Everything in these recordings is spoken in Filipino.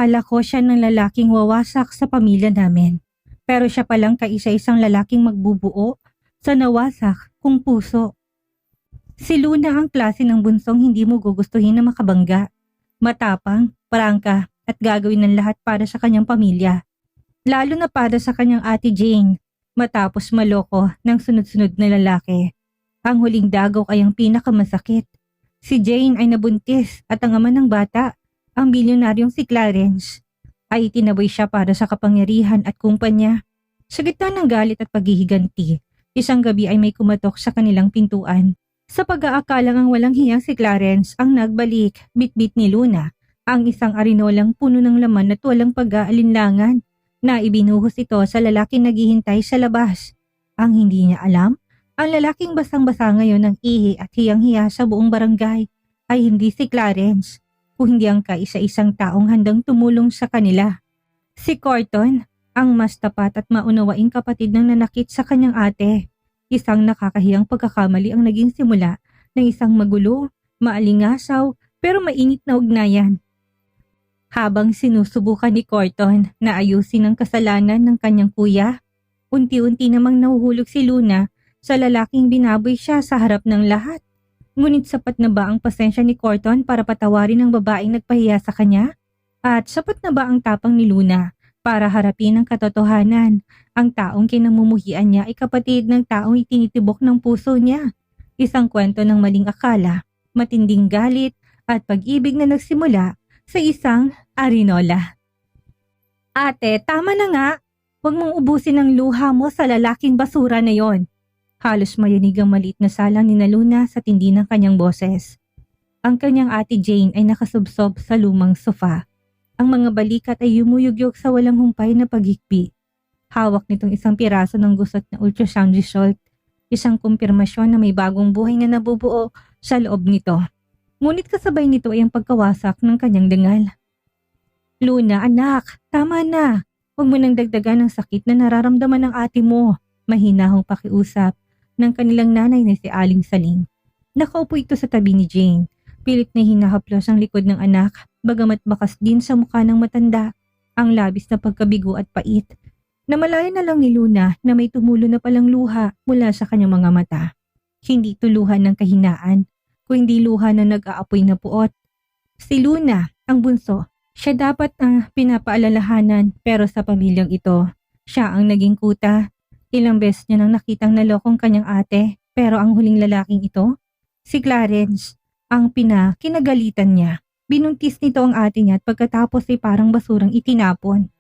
Akala ko siya ng lalaking wawasak sa pamilya namin. Pero siya palang kaisa-isang lalaking magbubuo sa nawasak kung puso. Si Luna ang klase ng bunsong hindi mo gugustuhin na makabangga. Matapang, prangka at gagawin ng lahat para sa kanyang pamilya. Lalo na para sa kanyang ate Jane, matapos maloko ng sunod-sunod na lalaki. Ang huling dagaw ay ang pinakamasakit. Si Jane ay nabuntis at ang ama ng bata, ang bilyonaryong si Clarence, ay itinaboy siya para sa kapangyarihan at kumpanya. Sa gitna ng galit at paghihiganti, isang gabi ay may kumatok sa kanilang pintuan. Sa pag-aakalang ang walang hiyang si Clarence ang nagbalik, bitbit ni Luna, ang isang arinolang puno ng laman at walang pag-aalinlangan na ibinuhos ito sa lalaking naghihintay sa labas. Ang hindi niya alam, ang lalaking basang-basa ngayon ng ihi at hiyang-hiya sa buong barangay ay hindi si Clarence, kung hindi ang kaisa-isang taong handang tumulong sa kanila. Si Corton, ang mas tapat at maunawaing kapatid ng nanakit sa kanyang ate. Isang nakakahiyang pagkakamali ang naging simula ng isang magulo, maalingasaw, pero mainit na ugnayan. Habang sinusubukan ni Corton na ayusin ang kasalanan ng kanyang kuya, unti-unti namang nahuhulog si Luna sa lalaking binaboy siya sa harap ng lahat. Ngunit sapat na ba ang pasensya ni Corton para patawarin ang babaeng nagpahiya sa kanya? At sapat na ba ang tapang ni Luna para harapin ang katotohanan? Ang taong kinamumuhian niya ay kapatid ng taong itinitibok ng puso niya. Isang kwento ng maling akala, matinding galit at pag-ibig na nagsimula sa isang arinola. Ate, tama na nga. Huwag mong ubusin ang luha mo sa lalaking basura na yon. Halos mayanig ang maliit na salang ni Luna sa tindi ng kanyang boses. Ang kanyang ate Jane ay nakasubsob sa lumang sofa. Ang mga balikat ay yumuyugyog sa walang humpay na paghikbi. Hawak nitong isang piraso ng gusot na ultrasound result, isang kumpirmasyon na may bagong buhay na nabubuo sa loob nito. Ngunit kasabay nito ay ang pagkawasak ng kanyang dangal. Luna, anak, tama na. Huwag mo nang dagdagan ang sakit na nararamdaman ng ate mo. Mahinahong pakiusap ng kanilang nanay na si Aling Saling. Nakaupo ito sa tabi ni Jane. Pilit na hinahaplos ang likod ng anak, bagamat bakas din sa mukha ng matanda, ang labis na pagkabigo at pait. Namalaya na lang ni Luna na may tumulo na palang luha mula sa kanyang mga mata. Hindi ito luha ng kahinaan, kundi luha na nag-aapoy na puot. Si Luna, ang bunso, siya dapat ang pinapaalalahanan, pero sa pamilyang ito, siya ang naging kuta. Ilang beses niya nang nakitang nalokong kanyang ate, pero ang huling lalaking ito, si Clarence, ang kinagalitan niya. Binuntis nito ang ate niya at pagkatapos ay parang basurang itinapon.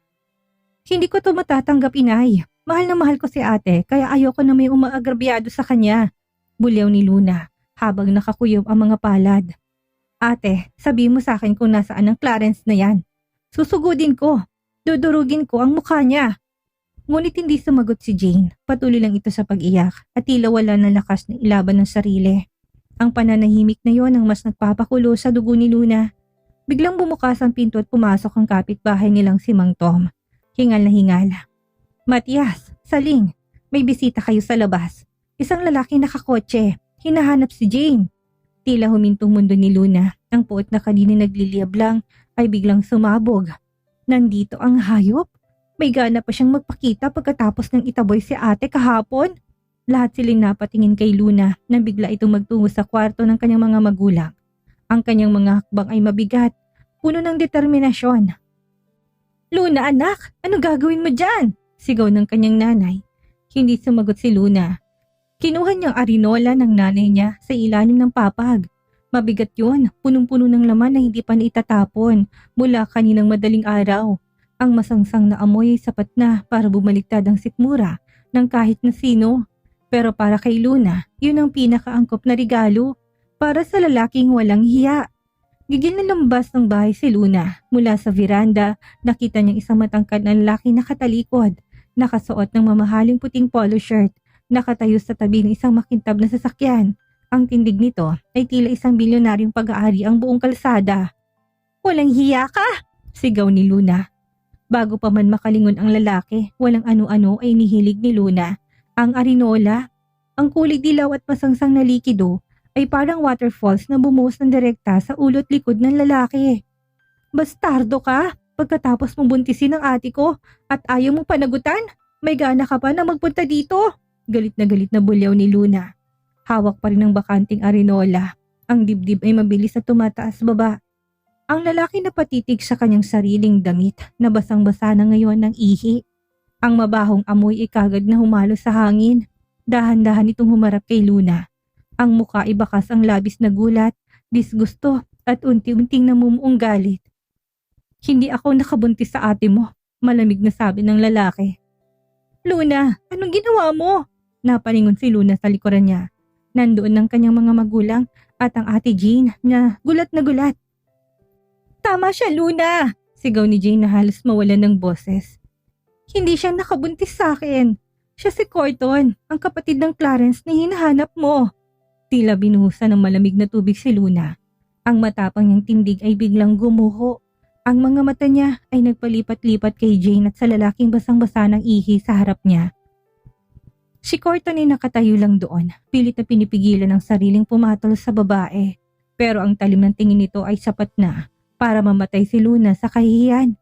Hindi ko to matatanggap, inay. Mahal na mahal ko si ate, kaya ayoko na may umaagrabyado sa kanya. Bulyaw ni Luna habang nakakuyob ang mga palad. Ate, sabi mo sa akin kung nasaan ang Clarence na yan. Susugudin ko. Dudurugin ko ang mukha niya. Ngunit hindi sumagot si Jane. Patuloy lang ito sa pag-iyak at tila wala ng lakas na ilaban ng sarili. Ang pananahimik na yon ang mas nagpapakulo sa dugo ni Luna. Biglang bumukas ang pinto at pumasok ang kapitbahay nilang si Mang Tom. Hingal na hingal. Matias, Saling, may bisita kayo sa labas. Isang lalaki nakakotse. Hinahanap si Jane. Tila humintong mundo ni Luna. Ang puot na kanina nagliliyab lang ay biglang sumabog. Nandito ang hayop? May gana pa siyang magpakita pagkatapos ng itaboy si ate kahapon. Lahat silang napatingin kay Luna na bigla itong magtungo sa kwarto ng kanyang mga magulang. Ang kanyang mga hakbang ay mabigat, puno ng determinasyon. Luna, anak, ano gagawin mo dyan? Sigaw ng kanyang nanay. Hindi sumagot si Luna. Kinuha niyang arinola ng nanay niya sa ilalim ng papag. Mabigat yun, punong-puno ng laman na hindi pa naitatapon mula kaninang madaling araw. Ang masangsang na amoy ay sapat na para bumaliktad ang sikmura ng kahit na sino. Pero para kay Luna, yun ang pinakaangkop na regalo para sa lalaking walang hiya. Gigil na lambas ng bahay si Luna. Mula sa veranda, nakita niyang isang matangkad na lalaki nakatalikod, nakasuot ng mamahaling puting polo shirt, nakatayo sa tabi ng isang makintab na sasakyan. Ang tindig nito ay tila isang bilyonaryong pag-aari ang buong kalsada. Walang hiya ka! Sigaw ni Luna. Bago pa man makalingon ang lalaki, walang ano-ano ay nihilig ni Luna. Ang arinola, ang kulay dilaw at masangsang na likido, ay parang waterfalls na bumuhos ng direkta sa ulo't likod ng lalaki. Bastardo ka! Pagkatapos mong buntisin ang ate ko at ayaw mong panagutan, may gana ka pa na magpunta dito. Galit na bulyaw ni Luna. Hawak pa rin ng bakanting arinola. Ang dibdib ay mabilis na tumataas baba. Ang lalaki na patitig sa kanyang sariling damit na basang-basa na ngayon ng ihi. Ang mabahong amoy ay kagad na humalo sa hangin. Dahan-dahan itong humarap kay Luna. Ang muka ay bakas ang labis na gulat, disgusto at unti-unting namumuong galit. Hindi ako nakabuntis sa ate mo, malamig na sabi ng lalaki. Luna, anong ginawa mo? Napalingon si Luna sa likuran niya. Nandoon ng kanyang mga magulang at ang ate Jane na gulat na gulat. Tama siya, Luna! Sigaw ni Jane na halos mawalan ng boses. Hindi siya nakabuntis sa akin. Siya si Corton, ang kapatid ng Clarence na hinahanap mo. Tila binuhusan ng malamig na tubig si Luna. Ang matapang niyang tindig ay biglang gumuho. Ang mga mata niya ay nagpalipat-lipat kay Jane at sa lalaking basang-basa ng ihi sa harap niya. Si Corton ay nakatayo lang doon, pilit na pinipigilan ang sariling pumatol sa babae. Pero ang talim ng tingin nito ay sapat na para mamatay si Luna sa kahihiyan.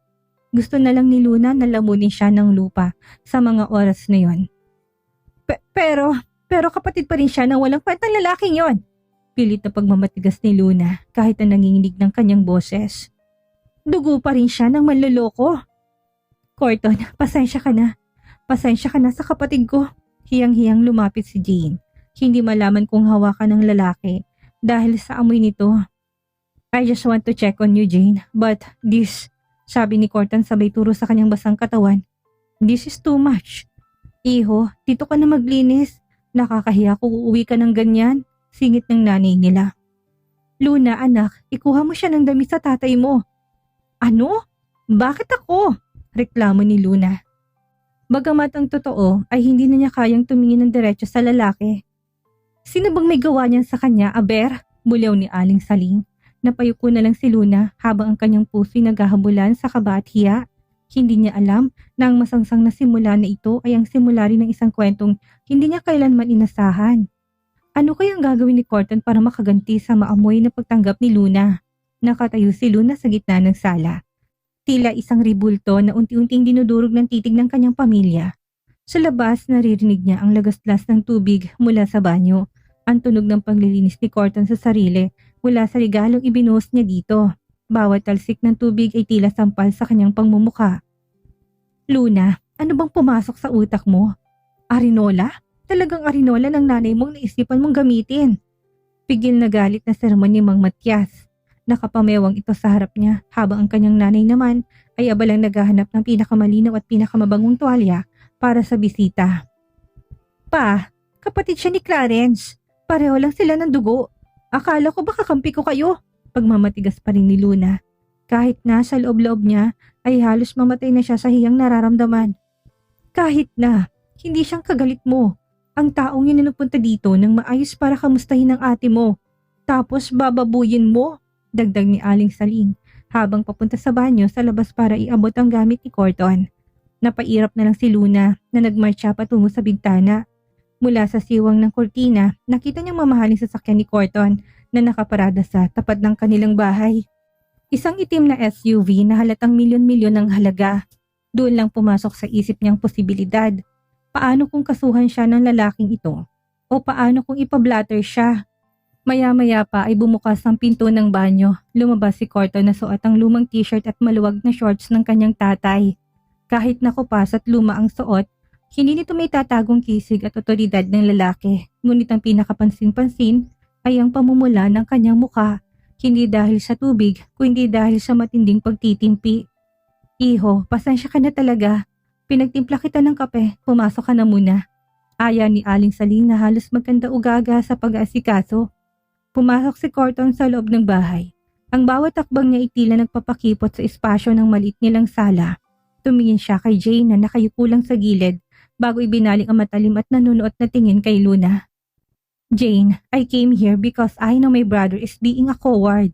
Gusto na lang ni Luna na lamunin siya ng lupa sa mga oras na yon. Pero kapatid pa rin siya ng walang kwentang lalaking yon. Pilit na pagmamatigas ni Luna kahit na nanginginig ng kanyang boses. Dugo pa rin siya ng manloloko. Corton, pasensya ka na. Pasensya ka na sa kapatid ko. Hiyang-hiyang lumapit si Jane. Hindi malaman kung hawakan ng lalaki dahil sa amoy nito. I just want to check on you, Jane. But this, sabi ni Corton sabay turo sa kanyang basang katawan. This is too much. Iho, dito ka na maglinis. Nakakahiya kung uuwi ka ng ganyan. Singit ng nanay nila. Luna, anak, ikuha mo siya ng damit sa tatay mo. Ano? Bakit ako? Reklamo ni Luna. Bagamat ang totoo ay hindi na niya kayang tumingin ng diretso sa lalaki. Sino bang may gawa niyan sa kanya, Aber? Bulyaw ni Aling Saling. Napayuko na lang si Luna habang ang kanyang puso'y naghahabulan sa kaba at hiya. Hindi niya alam na ang masangsang na simula na ito ay ang simula rin ng isang kwentong hindi niya kailanman inasahan. Ano kayang gagawin ni Corton para makaganti sa maamoy na pagtanggap ni Luna? Nakatayo si Luna sa gitna ng sala. Tila isang ribulto na unti-unting dinudurog ng titig ng kanyang pamilya. Sa labas, naririnig niya ang lagaslas ng tubig mula sa banyo. Ang tunog ng paglilinis ni Corton sa sarili mula sa regalong ibinuhos niya dito. Bawat talsik ng tubig ay tila sampal sa kanyang pangmumuka. Luna, ano bang pumasok sa utak mo? Arinola? Talagang arinola ng nanay mong naisipan mong gamitin. Pigil na galit na sermon ni Mang Matias. Nakapamewang ito sa harap niya habang ang kanyang nanay naman ay abalang naghahanap ng pinakamalinaw at pinakamabangong tuwalya para sa bisita. Pa, kapatid siya ni Clarence. Pareho lang sila ng dugo. Akala ko baka kampi ko kayo. Pagmamatigas pa rin ni Luna. Kahit na sa loob-loob niya ay halos mamatay na siya sa hiyang nararamdaman. Kahit na, hindi siyang kagalit mo. Ang taong yun na napunta dito nang maayos para kamustahin ang ate mo. Tapos bababuyin mo. Dagdag ni Aling Saling habang papunta sa banyo sa labas para iabot ang gamit ni Corton. Napairap na lang si Luna na nagmarcha patungo sa bintana. Mula sa siwang ng kurtina, nakita niyang mamahaling sasakyan ni Corton na nakaparada sa tapat ng kanilang bahay. Isang itim na SUV na halatang milyon-milyon ng halaga. Doon lang pumasok sa isip niyang posibilidad. Paano kung kasuhan siya ng lalaking ito? O paano kung ipablatter siya? Maya-maya pa ay bumukas ang pinto ng banyo. Lumabas si Corton na suot ang lumang t-shirt at maluwag na shorts ng kanyang tatay. Kahit nakupas at luma ang suot, hindi nito may tatagong kisig at otoridad ng lalaki. Ngunit ang pinakapansin-pansin ay ang pamumula ng kanyang muka. Hindi dahil sa tubig, kundi dahil sa matinding pagtitimpi. Iho, pasensya ka na talaga. Pinagtimpla kita ng kape, pumasok ka na muna. Aya ni Aling Saling na halos magkanda-ugaga sa pag-aasikaso. Pumasok si Corton sa loob ng bahay. Ang bawat takbang niya ay tila nagpapakipot sa espasyo ng maliit nilang sala. Tumingin siya kay Jane na nakayuko lang sa gilid bago ibinaling ang matalim at nanunuot na tingin kay Luna. Jane, I came here because I know my brother is being a coward.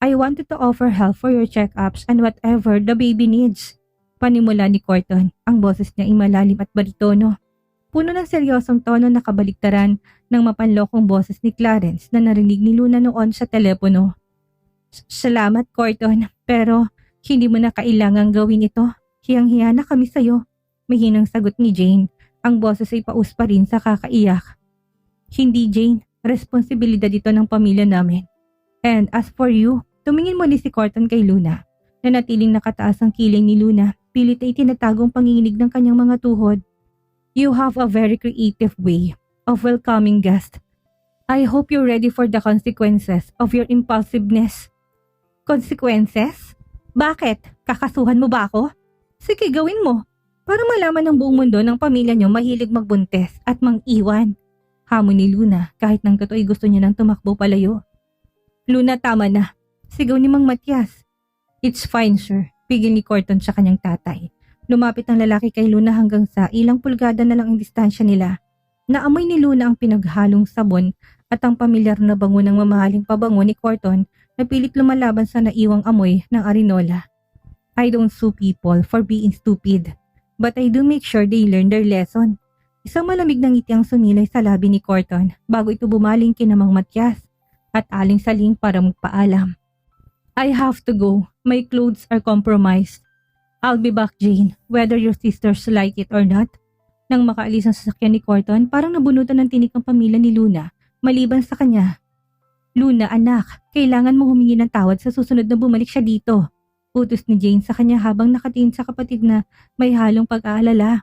I wanted to offer help for your check-ups and whatever the baby needs. Panimula ni Corton, ang boses niya ay malalim at baritono. Puno ng seryosong tono na kabaliktaran ng mapanlokong boses ni Clarence na narinig ni Luna noon sa telepono. Salamat, Corton, pero Hindi mo na kailangang gawin ito. Hiyang-hiya na kami sa'yo. Mahinang sagot ni Jane. Ang boses ay paus pa rin sa kakaiyak. Hindi, Jane. Responsibilidad ito ng pamilya namin. And as for you, tumingin muli si Corton kay Luna. Nanatiling nakataas ang kilay ni Luna. Pilit ay tinatagong panginginig ng kanyang mga tuhod. You have a very creative way of welcoming guests. I hope you're ready for the consequences of your impulsiveness. Consequences? Bakit? Kakasuhan mo ba ako? Sige, gawin mo. Para malaman ng buong mundo ng pamilya niyo mahilig magbuntes at mang-iwan. Hamon ni Luna kahit nang totoo'y gusto niya nang tumakbo palayo. Luna, tama na. Sigaw ni Mang Matias. It's fine, sir. Pigil ni Corton sa kanyang tatay. Lumapit ang lalaki kay Luna hanggang sa ilang pulgada na lang ang distansya nila. Naamoy ni Luna ang pinaghalong sabon at ang pamilyar na bango ng mamahaling pabango ni Corton na pilit lumalaban sa naiwang amoy ng arinola. I don't sue people for being stupid, but I do make sure they learn their lesson. Isang malamig na ngiti ang sumilay sa labi ni Corton bago ito bumaling kina Mang Matias at aling-saling para magpaalam. I have to go. My clothes are compromised. I'll be back, Jane, whether your sisters like it or not. Nang makaalis ang sasakyan ni Corton, parang nabunutan ng tinik ang pamilya ni Luna, maliban sa kanya. Luna, anak, kailangan mo humingi ng tawad sa susunod na bumalik siya dito. Utos ni Jane sa kanya habang nakatingin sa kapatid na may halong pag-aalala.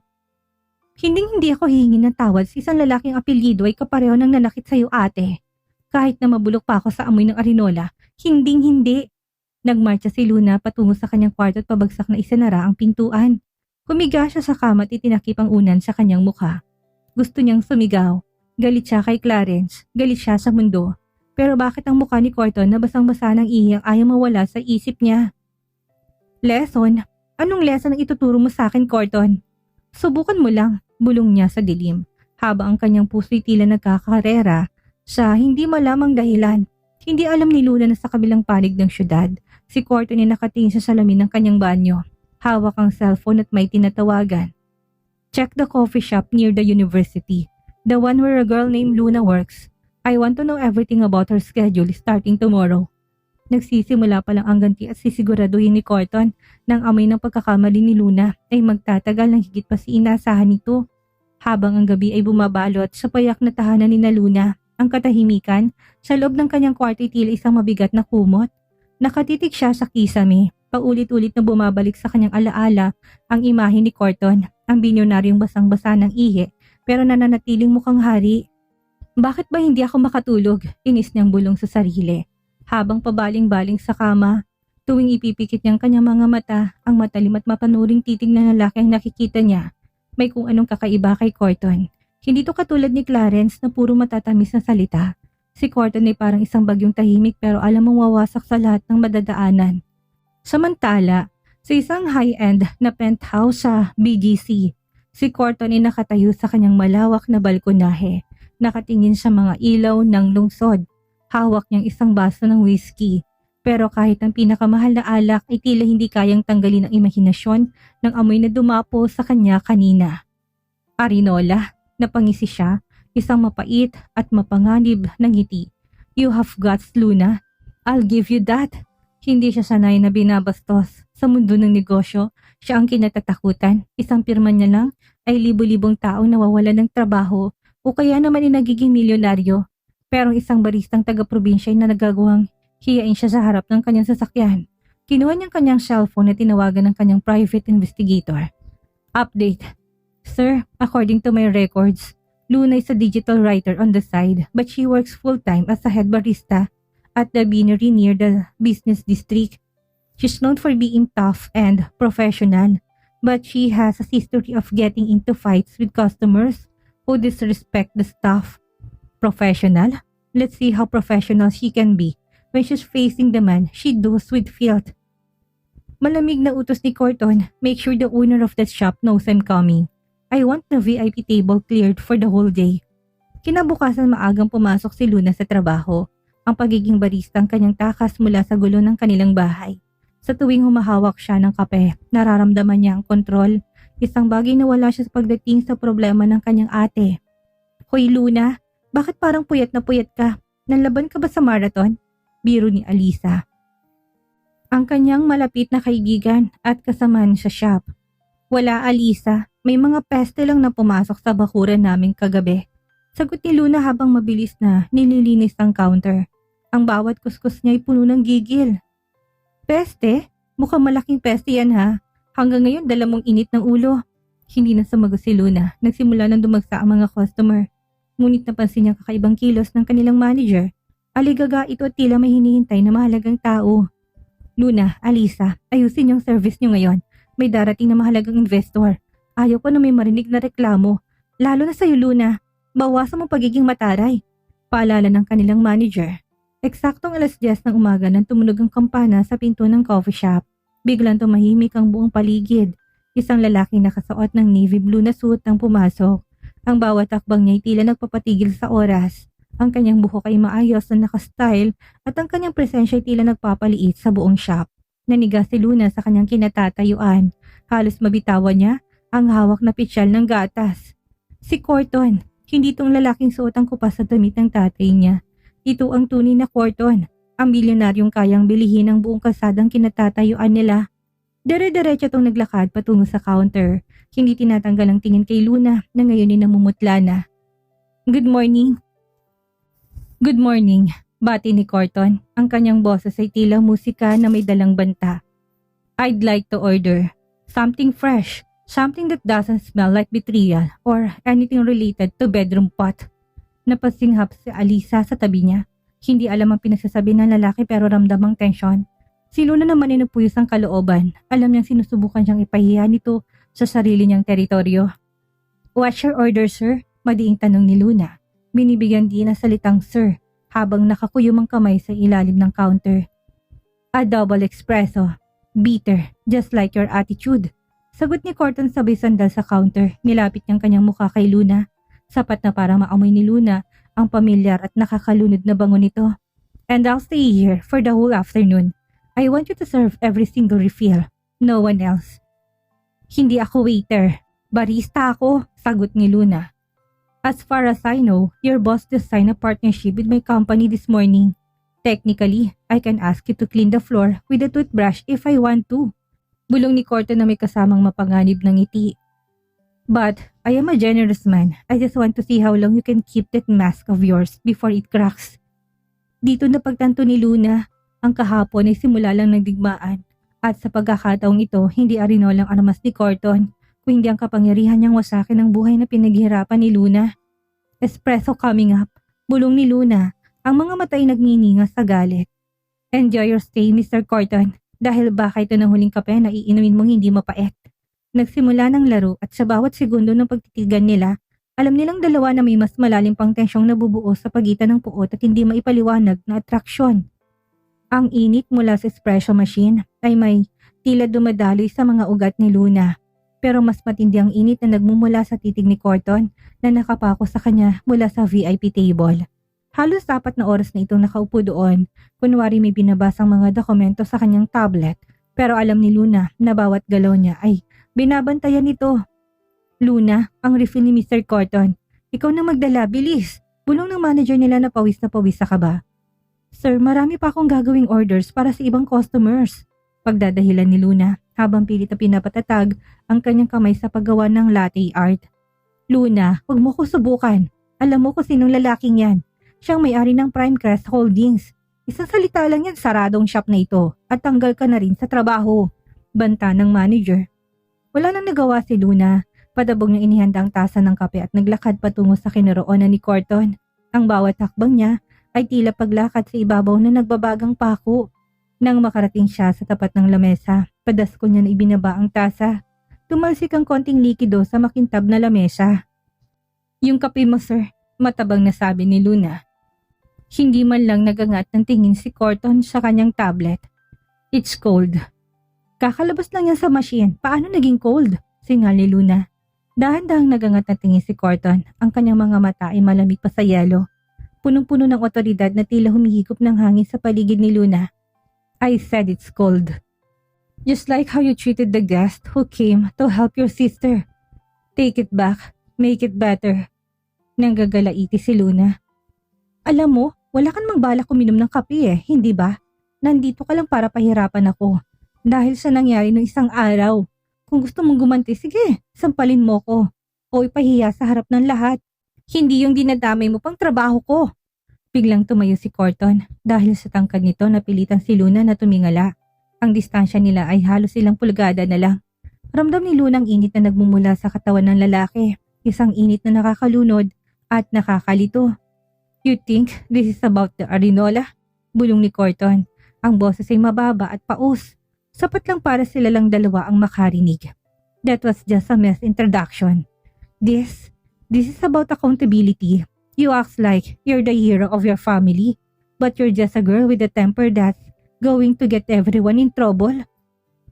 Hindi ako hihingi ng tawad sa isang lalaking apelyido ay kapareho ng nanakit sa iyo, ate. Kahit na mabulok pa ako sa amoy ng arinola, hindi. Nagmarcha si Luna patungo sa kanyang kwarto at pabagsak na isinara ang pintuan. Humiga siya sa kama at itinakip ang unan sa kanyang mukha. Gusto niyang sumigaw. Galit siya kay Clarence, galit siya sa mundo. Pero bakit ang mukha ni Corton na basang-basa ng ihi ang ayaw mawala sa isip niya? Lesson? Anong lesson ang ituturo mo sa akin, Corton? Subukan mo lang, bulong niya sa dilim. Habang ang kanyang puso'y tila nagkakarera sa hindi malamang dahilan. Hindi alam ni Luna na sa kabilang panig ng syudad, si Corton ay nakatingin sa salamin ng kanyang banyo. Hawak ang cellphone at may tinatawagan. Check the coffee shop near the university. The one where a girl named Luna works. I want to know everything about her schedule starting tomorrow. Nagsisimula pa lang ang ganti at sisiguraduhin ni Corton nang amoy ng pagkakamali ni Luna ay magtatagal ng higit pa si inasahan nito. Habang ang gabi ay bumabalot sa payak na tahanan ni Luna, ang katahimikan sa loob ng kanyang kwarto ay tila isang mabigat na kumot. Nakatitig siya sa kisame. Paulit-ulit na bumabalik sa kanyang alaala ang imahe ni Corton, ang binyonaryong basang-basa ng ihi pero nananatiling mukhang hari. Bakit ba hindi ako makatulog? Inis niyang bulong sa sarili. Habang pabaling-baling sa kama, tuwing ipipikit niyang kanyang mga mata, ang matalim at mapanuring titig na lalaki ang nakikita niya. May kung anong kakaiba kay Corton. Hindi to katulad ni Clarence na puro matatamis na salita. Si Corton ay parang isang bagyong tahimik pero alam mong wawasak sa lahat ng madadaanan. Samantala, sa isang high-end na penthouse sa BGC, si Corton ay nakatayo sa kanyang malawak na balkonahe. Nakatingin sa mga ilaw ng lungsod. Hawak niyang isang baso ng whiskey. Pero kahit ang pinakamahal na alak ay tila hindi kayang tanggalin ang imahinasyon ng amoy na dumapo sa kanya kanina. Arinola, napangisi siya, isang mapait at mapanganib na ngiti. You have guts, Luna. I'll give you that. Hindi siya sanay na binabastos. Sa mundo ng negosyo, siya ang kinatatakutan. Isang pirma niya lang ay libo-libong taong nawawalan ng trabaho o kaya naman ay nagiging milyonaryo. Pero isang baristang taga-probinsya ay na nagagawang hiyain siya sa harap ng kanyang sasakyan. Kinuha niyang kanyang cellphone at tinawagan ng kanyang private investigator. Update. Sir, according to my records, Luna is a digital writer on the side but she works full-time as a head barista at the Beanery near the business district. She's known for being tough and professional, but she has a history of getting into fights with customers who disrespect the staff. Professional? Let's see how professional she can be when she's facing the man she does with filth. Malamig na utos ni Corton, make sure the owner of that shop knows I'm coming. I want the VIP table cleared for the whole day. Kinabukasan maagang pumasok si Luna sa trabaho. Ang pagiging barista ang kanyang takas mula sa gulo ng kanilang bahay. Sa tuwing humahawak siya ng kape, nararamdaman niya ang kontrol. Isang bagay na wala siya sa pagdating sa problema ng kanyang ate. Hoy Luna, bakit parang puyat na puyat ka? Nanlaban ka ba sa marathon? Biro ni Alisa. ang kanyang malapit na kaibigan at kasamahan sa shop. Wala, Alisa, may mga peste lang na pumasok sa bakuran namin kagabi. Sagot ni Luna habang mabilis na nililinis ang counter. Ang bawat kuskus niya ay puno ng gigil. Peste? Mukhang malaking peste yan ha. Hanggang ngayon dala mong init ng ulo. Hindi na sumagot si Luna. Nagsimula nang dumagsa ang mga customer. Ngunit napansin niya kakaibang kilos ng kanilang manager. Aligaga ito at tila may hinihintay na mahalagang tao. Luna, Alisa, ayusin yung service niyo ngayon. May darating na mahalagang investor. Ayaw ko na may marinig na reklamo. Lalo na sa'yo, Luna. Bawasan mo pagiging mataray. Paalala ng kanilang manager. Eksaktong 10:00 ng umaga nang tumunog ang kampana sa pinto ng coffee shop. Biglang tumahimik ang buong paligid. Isang lalaking nakasuot ng navy blue na suit ang pumasok. Ang bawat takbang niya ay tila nagpapatigil sa oras. Ang kanyang buhok ay maayos na nakastyle at ang kanyang presensya ay tila nagpapaliit sa buong shop. Naniga si Luna sa kanyang kinatatayuan. Halos mabitawan niya ang hawak na pitsyal ng gatas. Si Corton. Hindi itong lalaking suot ang kupas sa damit ng tatay niya. Ito ang tunay na Corton, ang bilyonaryong kayang bilihin ang buong kasadang kinatatayuan nila. Dire-diretso itong naglakad patungo sa counter. Hindi tinatanggal ang tingin kay Luna na ngayon ay namumutla na. Good morning. Good morning, bati ni Corton. Ang kanyang boses ay tila musika na may dalang banta. I'd like to order something fresh. Something that doesn't smell like betrayal or anything related to bedroom pot. Napasinghap si Alisa sa tabi niya. Hindi alam ang pinagsasabi ng lalaki pero ramdam ang tensyon. Si Luna naman ay nagpuyos ang kalooban. Alam niyang sinusubukan siyang ipahiya nito sa sarili niyang teritoryo. What's your order, sir? Madiing tanong ni Luna. Binibigyan din ng salitang sir habang nakakuyom ang kamay sa ilalim ng counter. A double espresso. Bitter, just like your attitude. Sagot ni Corton sabay sandal sa counter. Nilapit niyang kanyang mukha kay Luna. Sapat na para maamoy ni Luna ang pamilyar at nakakalunod na bango nito. And I'll stay here for the whole afternoon. I want you to serve every single refill. No one else. Hindi ako waiter. Barista ako, sagot ni Luna. As far as I know, your boss just signed a partnership with my company this morning. Technically, I can ask you to clean the floor with a toothbrush if I want to. Bulong ni Corton na may kasamang mapanganib ng ngiti. But I am a generous man. I just want to see how long you can keep that mask of yours before it cracks. Dito na pagtanto ni Luna, ang kahapon ay simula lang ng digmaan. At sa pagkakataong ito, hindi arinolang armas ni Corton, kundi ang kapangyarihan niyang wasakin ang buhay na pinaghihirapan ni Luna. Espresso coming up. Bulong ni Luna, ang mga mata ay nagniningas sa galit. Enjoy your stay, Mr. Corton. Dahil baka ito ng huling kape na iinumin mong hindi mapait. Nagsimula ng laro at sa bawat segundo ng pagtitigan nila, alam nilang dalawa na may mas malalim pang tensyong nabubuo sa pagitan ng puot at hindi maipaliwanag na atraksyon. Ang init mula sa espresso machine ay may tila dumadaloy sa mga ugat ni Luna. Pero mas matindi ang init na nagmumula sa titig ni Corton na nakapako sa kanya mula sa VIP table. Halos 4 na oras na itong nakaupo doon. Kunwari may binabasang mga dokumento sa kanyang tablet. Pero alam ni Luna na bawat galaw niya ay binabantayan nito. Luna, ang refill ni Mr. Corton. Ikaw na magdala, bilis. Bulong ng manager nila na pawis sa ka ba? Sir, marami pa akong gagawing orders para sa ibang customers. Pagdadahilan ni Luna habang pilit na pinapatatag ang kanyang kamay sa paggawa ng latte art. Luna, huwag mo ko subukan. Alam mo kung sinong lalaking yan. Siyang may-ari ng Primecrest Holdings. Isang salita lang yan, saradong shop na ito at tanggal ka na rin sa trabaho. Banta ng manager. Wala nang nagawa si Luna. Padabog niyang inihanda ang tasa ng kape at naglakad patungo sa kinaroonan ni Corton. Ang bawat hakbang niya ay tila paglakad sa ibabaw na nagbabagang pako. Nang makarating siya sa tapat ng lamesa, padasko niya na ibinaba ang tasa. Tumalsik ang konting likido sa makintab na lamesa. Yung kape mo, sir, matabang nasabi ni Luna. Hindi man lang nagangat ng tingin si Corton sa kanyang tablet. It's cold. Kakalabas lang yan sa machine. Paano naging cold? Singal ni Luna. Dahan-dahang nagangat ng tingin si Corton. Ang kanyang mga mata ay malamig pa sa yelo. Punong-puno ng otoridad na tila humihigop ng hangin sa paligid ni Luna. I said it's cold. Just like how you treated the guest who came to help your sister. Take it back. Make it better. Nanggagalaiti si Luna. Alam mo, wala kang mang balak uminom ng kape hindi ba? Nandito ka lang para pahirapan ako. Dahil sa nangyari ng isang araw. Kung gusto mong gumanti, sige, sampalin mo ko. O ipahiya sa harap ng lahat. Hindi yung dinadamay mo pang trabaho ko. Biglang tumayo si Corton dahil sa tangkad nito napilitan si Luna na tumingala. Ang distansya nila ay halos ilang pulgada na lang. Ramdam ni Luna ang init na nagmumula sa katawan ng lalaki. Isang init na nakakalunod at nakakalito. You think this is about the Arinola? Bulong ni Corton. Ang boses ay mababa at paus. Sapat lang para sila lang dalawa ang makarinig. That was just a mess introduction. This is about accountability. You act like you're the hero of your family, but you're just a girl with a temper that's going to get everyone in trouble.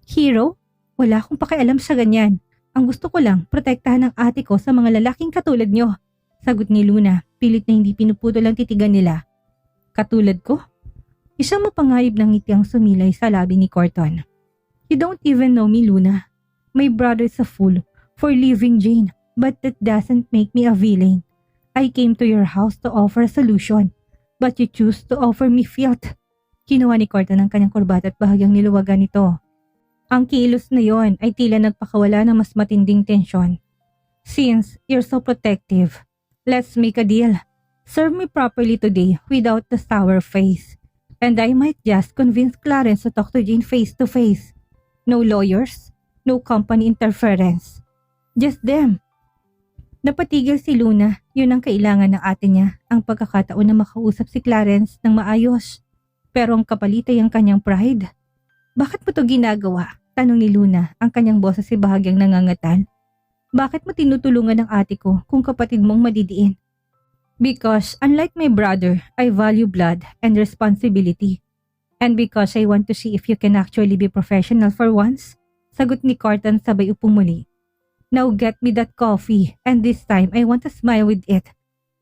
Hero? Wala akong pakialam sa ganyan. Ang gusto ko lang, protektahan ang ate ko sa mga lalaking katulad nyo. Sagot ni Luna, pilit na hindi pinuputol ang titigan nila. Katulad ko? Isang mapangayib ng ngiti ang sumilay sa labi ni Corton. You don't even know me, Luna. My brother is a fool for leaving Jane, but that doesn't make me a villain. I came to your house to offer a solution, but you choose to offer me filth. Kinuha ni Corton ang kanyang kurbat at bahagyang niluwagan nito. Ang kilos na yon ay tila nagpakawala ng mas matinding tensyon. Since you're so protective, let's make a deal. Serve me properly today without the sour face. And I might just convince Clarence to talk to Jane face to face. No lawyers, no company interference. Just them. Napatigil si Luna, yun ang kailangan ng ate niya, ang pagkakataon na makausap si Clarence ng maayos. Pero ang kapalit ay ang kanyang pride. Bakit mo to ginagawa? Tanong ni Luna, ang kanyang boses ay bahagyang nangangatal. Bakit mo tinutulungan ng ate ko kung kapatid mong madidiin? Because unlike my brother, I value blood and responsibility. And because I want to see if you can actually be professional for once. Sagot ni Corton sabay upong muli. Now get me that coffee, and this time I want to smile with it.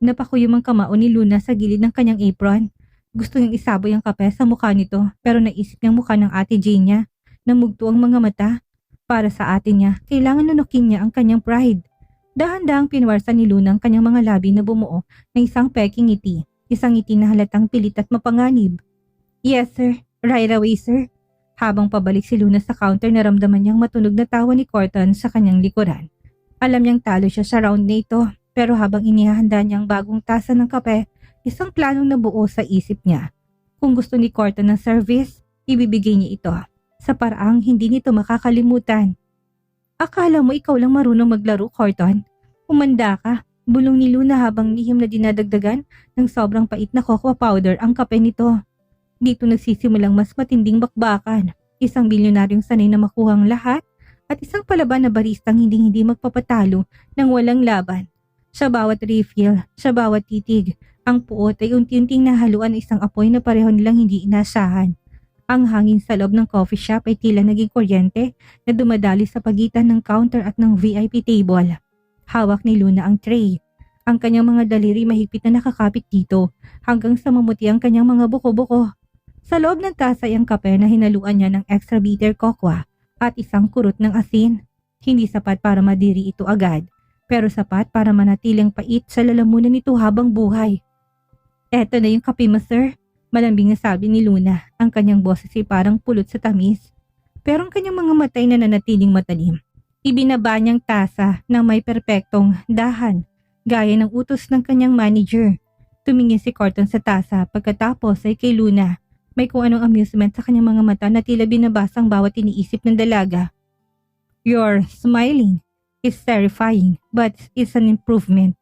Napakuyom ang kamao ni Luna sa gilid ng kanyang apron. Gusto niyang isaboy ang kape sa mukha nito pero naisip niyang mukha ng ate Jane niya. Namugto ang mga mata. Para sa ate niya, kailangan lunukin niya ang kanyang pride. Dahan-dahang pinwarsa ni Luna ang kanyang mga labi na bumuo ng isang peking ngiti. Isang ngiti na halatang pilit at mapanganib. Yes sir, right away sir. Habang pabalik si Luna sa counter, naramdaman niyang matunog na tawa ni Corton sa kanyang likuran. Alam niyang talo siya sa round na ito, pero habang inihahanda niyang bagong tasa ng kape, isang planong nabuo sa isip niya. Kung gusto ni Corton ng service, ibibigay niya ito, sa paraang hindi nito makakalimutan. Akala mo ikaw lang marunong maglaro, Corton? Umanda ka, bulong ni Luna habang lihim na dinadagdagan ng sobrang pait na cocoa powder ang kape nito. Dito nagsisimulang mas matinding bakbakan, isang bilyonaryong sanay na makuhang lahat at isang palaban na baristang hindi magpapatalo ng walang laban. Sa bawat refill, sa bawat titig, ang puot ay unti-unting nahaluan ng isang apoy na pareho nilang hindi inasahan. Ang hangin sa loob ng coffee shop ay tila naging kuryente na dumadali sa pagitan ng counter at ng VIP table. Hawak ni Luna ang tray. Ang kanyang mga daliri mahigpit na nakakapit dito hanggang sa mamuti ang kanyang mga buko-buko. Sa loob ng tasa ay ang kape na hinaluan niya ng extra bitter cocoa at isang kurot ng asin. Hindi sapat para madiri ito agad, pero sapat para manatiling pait sa lalamunan nito habang buhay. Eto na yung kape mo, sir. Malambing na sabi ni Luna, ang kanyang boses ay parang pulot sa tamis. Pero ang kanyang mga matay na nanatiling matalim. Ibinaba niyang tasa ng may perpektong dahan, gaya ng utos ng kanyang manager. Tumingin si Corton sa tasa pagkatapos ay kay Luna. May kung anong amusement sa kanyang mga mata na tila binabasang bawat iniisip ng dalaga. You're smiling. It's terrifying, but it's an improvement.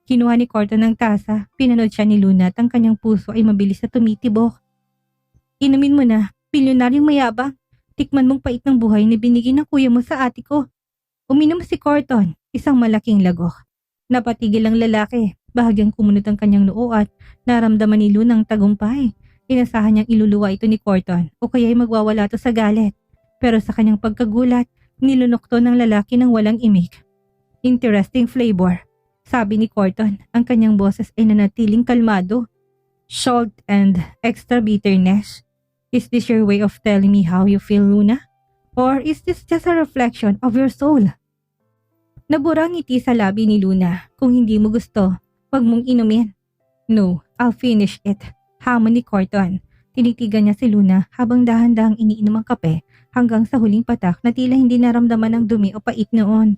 Kinuha ni Corton ng tasa, pinanood siya ni Luna at ang kanyang puso ay mabilis na tumitibok. Inumin mo na, bilyonaryong mayabang. Tikman mong pait ng buhay na binigay ng kuya mo sa ate ko. Uminom si Corton, isang malaking lagok. Napatigil ang lalaki, bahagyang kumunot ang kanyang noo at naramdaman ni Luna ang tagumpay. Inasahan niyang iluluwa ito ni Corton o kaya'y magwawala to sa galit. Pero sa kanyang pagkagulat, nilunok to ng lalaki ng walang imik. Interesting flavor, sabi ni Corton. Ang kanyang boses ay nanatiling kalmado. Salt and extra bitterness. Is this your way of telling me how you feel, Luna? Or is this just a reflection of your soul? Naburang ngiti sa labi ni Luna. Kung hindi mo gusto, wag mong inumin. No, I'll finish it. Hamon ni Corton. Tinitigan niya si Luna habang dahan-dahang iniinom ang kape hanggang sa huling patak na tila hindi naramdaman ng dumi o pait noon.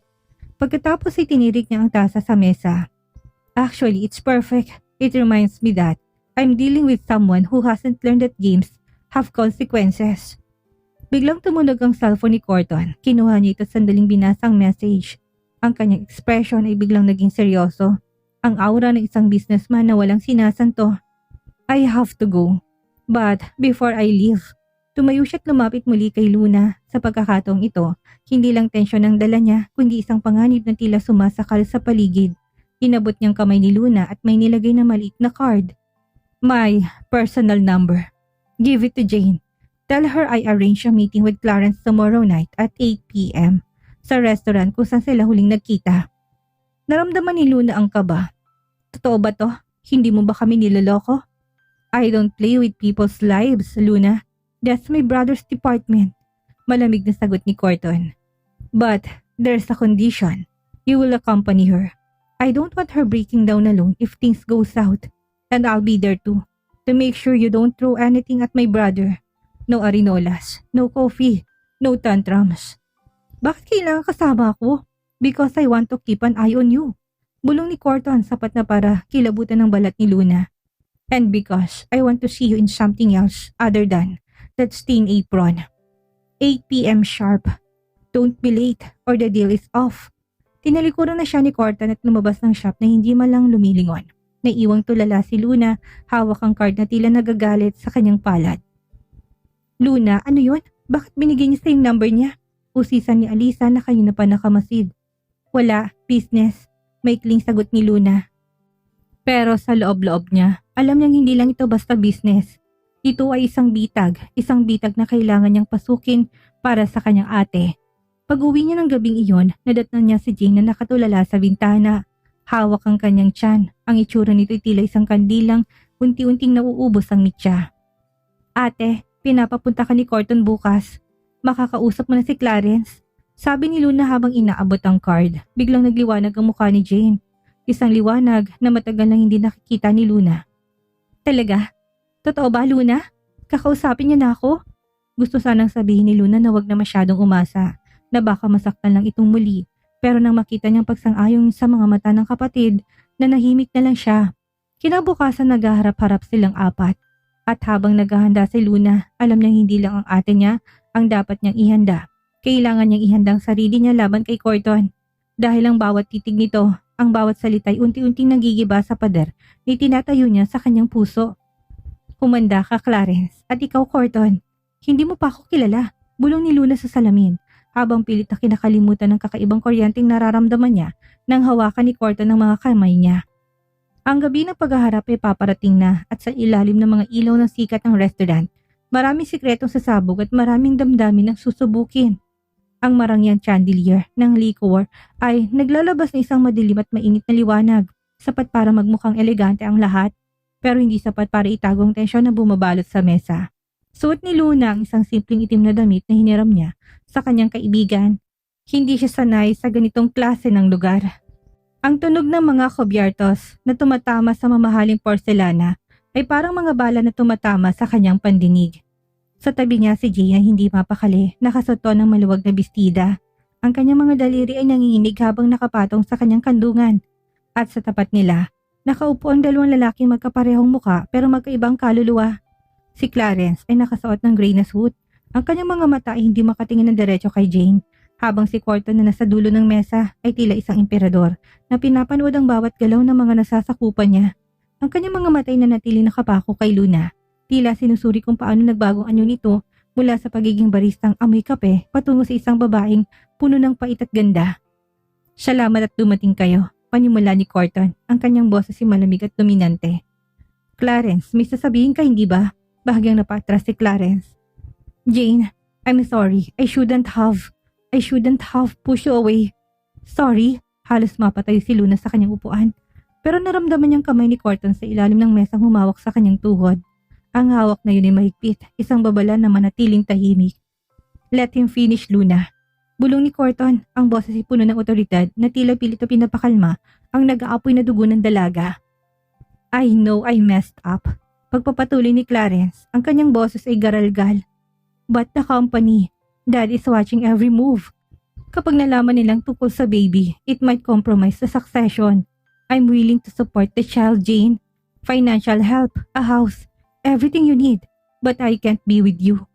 Pagkatapos ay tinirik niya ang tasa sa mesa. Actually, it's perfect. It reminds me that I'm dealing with someone who hasn't learned that games have consequences. Biglang tumunog ang cellphone ni Corton. Kinuha niya ito sandaling binasa ang message. Ang kanyang ekspresyon ay biglang naging seryoso. Ang aura ng isang businessman na walang sinasanto. I have to go. But before I leave, tumayo siya at lumapit muli kay Luna. Sa pagkakataong ito, hindi lang tensyon ang dala niya, kundi isang panganib na tila sumasakal sa paligid. Inabot niyang kamay ni Luna at may nilagay na maliit na card. My personal number. Give it to Jane. Tell her I arrange a meeting with Clarence tomorrow night at 8 p.m. sa restaurant kung saan sila huling nagkita. Naramdaman ni Luna ang kaba. Totoo ba to? Hindi mo ba kami niloloko? I don't play with people's lives, Luna. That's my brother's department. Malamig na sagot ni Corton. But there's a condition. You will accompany her. I don't want her breaking down alone if things go south. And I'll be there too. To make sure you don't throw anything at my brother. No arinolas, no coffee, no tantrums. Bakit kailangan kasama ako? Because I want to keep an eye on you. Bulong ni Corton sapat na para kilabutan ng balat ni Luna. And because I want to see you in something else other than that stain apron. 8 p.m. sharp. Don't be late or the deal is off. Tinalikuran na siya ni Corton at lumabas ng shop na hindi man lang lumilingon. Naiwang tulala si Luna, hawak ang card na tila nagagalit sa kanyang palad. Luna, ano yun? Bakit binigay niya sa yung number niya? Usisan ni Alisa na kanina pa nakamasid. Wala, business. Maikling sagot ni Luna. Pero sa loob-loob niya, alam niyang hindi lang ito basta business. Ito ay isang bitag na kailangan niyang pasukin para sa kanyang ate. Pag-uwi niya ng gabing iyon, nadatnan niya si Jane na nakatulala sa bintana. Hawak ang kanyang tiyan. Ang itsura nito ay tila isang kandilang, unti-unting nauubos ang mitya. Ate, pinapapunta ka ni Corton bukas. Makakausap mo na si Clarence. Sabi ni Luna habang inaabot ang card. Biglang nagliwanag ang mukha ni Jane. Isang liwanag na matagal nang hindi nakikita ni Luna. Talaga? Totoo ba, Luna? Kakausapin niya na ako? Gusto sanang sabihin ni Luna na wag na masyadong umasa, na baka masaktan lang itong muli. Pero nang makita niyang pagsang-ayong sa mga mata ng kapatid, na nahimik na lang siya. Kinabukasan naghaharap-harap silang apat. At habang naghahanda si Luna, alam niyang hindi lang ang ate niya ang dapat niyang ihanda. Kailangan niyang ihanda ang sarili niya laban kay Corton. Dahil ang bawat titig nito, ang bawat salita'y unti-unting nagigiba sa pader na tinatayo niya sa kanyang puso. Humanda ka, Clarence, at ikaw, Corton. Hindi mo pa ako kilala, bulong ni Luna sa salamin, habang pilit na kinakalimutan ng kakaibang kuryenteng nararamdaman niya nang hawakan ni Corton ng mga kamay niya. Ang gabi ng paghaharap ay paparating na at sa ilalim ng mga ilaw ng sikat ng restaurant, maraming sikretong sasabog at maraming damdamin ang susubukin. Ang marangyang chandelier ng liquor ay naglalabas ng isang madilim at mainit na liwanag, sapat para magmukhang elegante ang lahat, pero hindi sapat para itago ang tensyon na bumabalot sa mesa. Suot ni Luna ang isang simpleng itim na damit na hiniram niya sa kanyang kaibigan. Hindi siya sanay sa ganitong klase ng lugar. Ang tunog ng mga kobyertos na tumatama sa mamahaling porselana ay parang mga bala na tumatama sa kanyang pandinig. Sa tabi niya si Jay ay hindi mapakali, nakasuot ng maluwag na bestida. Ang kanyang mga daliri ay nanginginig habang nakapatong sa kanyang kandungan. At sa tapat nila, nakaupo ang dalawang lalaking magkaparehong muka pero magkaibang kaluluwa. Si Clarence ay nakasuot ng gray na suit. Ang kanyang mga mata ay hindi makatingin ng diretso kay Jane, habang si Corton na nasa dulo ng mesa ay tila isang emperador na pinapanood ang bawat galaw ng mga nasasakupan niya. Ang kanyang mga mata ay nanatiling nakapako kay Luna. Tila sinusuri kung paano nagbagong anyo nito mula sa pagiging baristang amoy kape patungo sa isang babaeng puno ng pait at ganda. Salamat at dumating kayo, panimula ni Corton, ang kanyang boses ay malamig at dominante. Clarence, may sasabihin ka hindi ba? Bahagyang napatras si Clarence. Jane, I'm sorry. I shouldn't have pushed you away. Sorry, halos mapatay si Luna sa kanyang upuan. Pero naramdaman niyang kamay ni Corton sa ilalim ng mesang humawak sa kanyang tuhod. Ang hawak na yun ay mahigpit, isang babala na manatiling tahimik. Let him finish, Luna. Bulong ni Corton, ang boses ay puno ng otoridad na tila pilit na pinapakalma ang nag-aapoy na dugo ng dalaga. I know I messed up. Pagpapatuloy ni Clarence, ang kanyang boses ay garalgal. But the company, Dad is watching every move. Kapag nalaman nilang tungkol sa baby, it might compromise the succession. I'm willing to support the child, Jane. Financial help, a house, everything you need. But I can't be with you.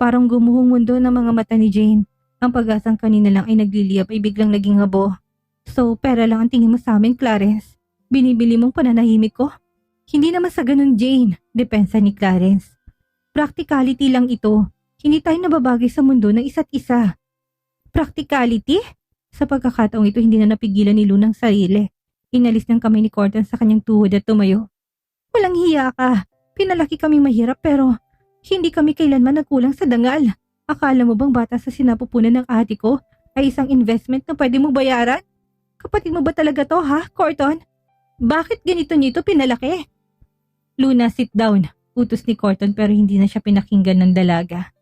Parang gumuhong mundo ng mga mata ni Jane. Ang pag-asang kanina lang ay nagliliyab ay biglang naging habo. So, pera lang ang tingin mo sa amin, Clarence. Binibili mong pananahimik ko? Hindi naman sa ganun, Jane. Depensa ni Clarence. Practicality lang ito. Hindi tayo nababagay sa mundo ng isa't isa. Practicality? Sa pagkakataong ito, hindi na napigilan ni Luna ang sarili. Inalis ng kamay ni Corton sa kanyang tuhod at tumayo. Walang hiya ka. Pinalaki kaming mahirap pero hindi kami kailanman nagkulang sa dangal. Akala mo bang bata sa sinapupunan ng ate ko ay isang investment na pwede mo bayaran? Kapatid mo ba talaga to, ha, Corton? Bakit ganito nito pinalaki? Luna, sit down. Utos ni Corton pero hindi na siya pinakinggan ng dalaga.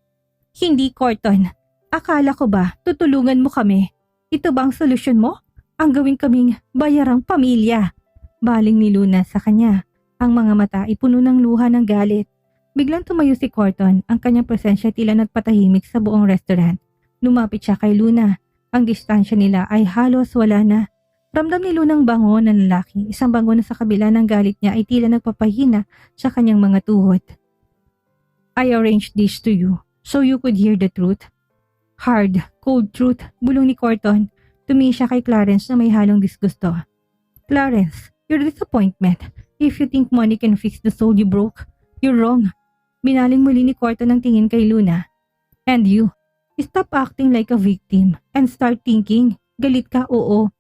Hindi, Corton. Akala ko ba tutulungan mo kami? Ito ba ang solusyon mo? Ang gawin kaming bayarang pamilya. Baling ni Luna sa kanya. Ang mga mata ay puno ng luha ng galit. Biglang tumayo si Corton. Ang kanyang presensya tila nagpatahimik sa buong restaurant. Lumapit siya kay Luna. Ang distansya nila ay halos wala na. Ramdam ni Luna ang bango ng lalaki. Isang bango na sa kabila ng galit niya ay tila nagpapahina sa kanyang mga tuhod. I arranged this to you so you could hear the truth. Hard, cold truth, bulong ni Corton. Tumingin siya kay Clarence na may halong disgusto. Clarence, your disappointment. If you think money can fix the soul you broke, you're wrong. Binaling muli ni Corton ang tingin kay Luna. And you, stop acting like a victim and start thinking. Galit ka, oo.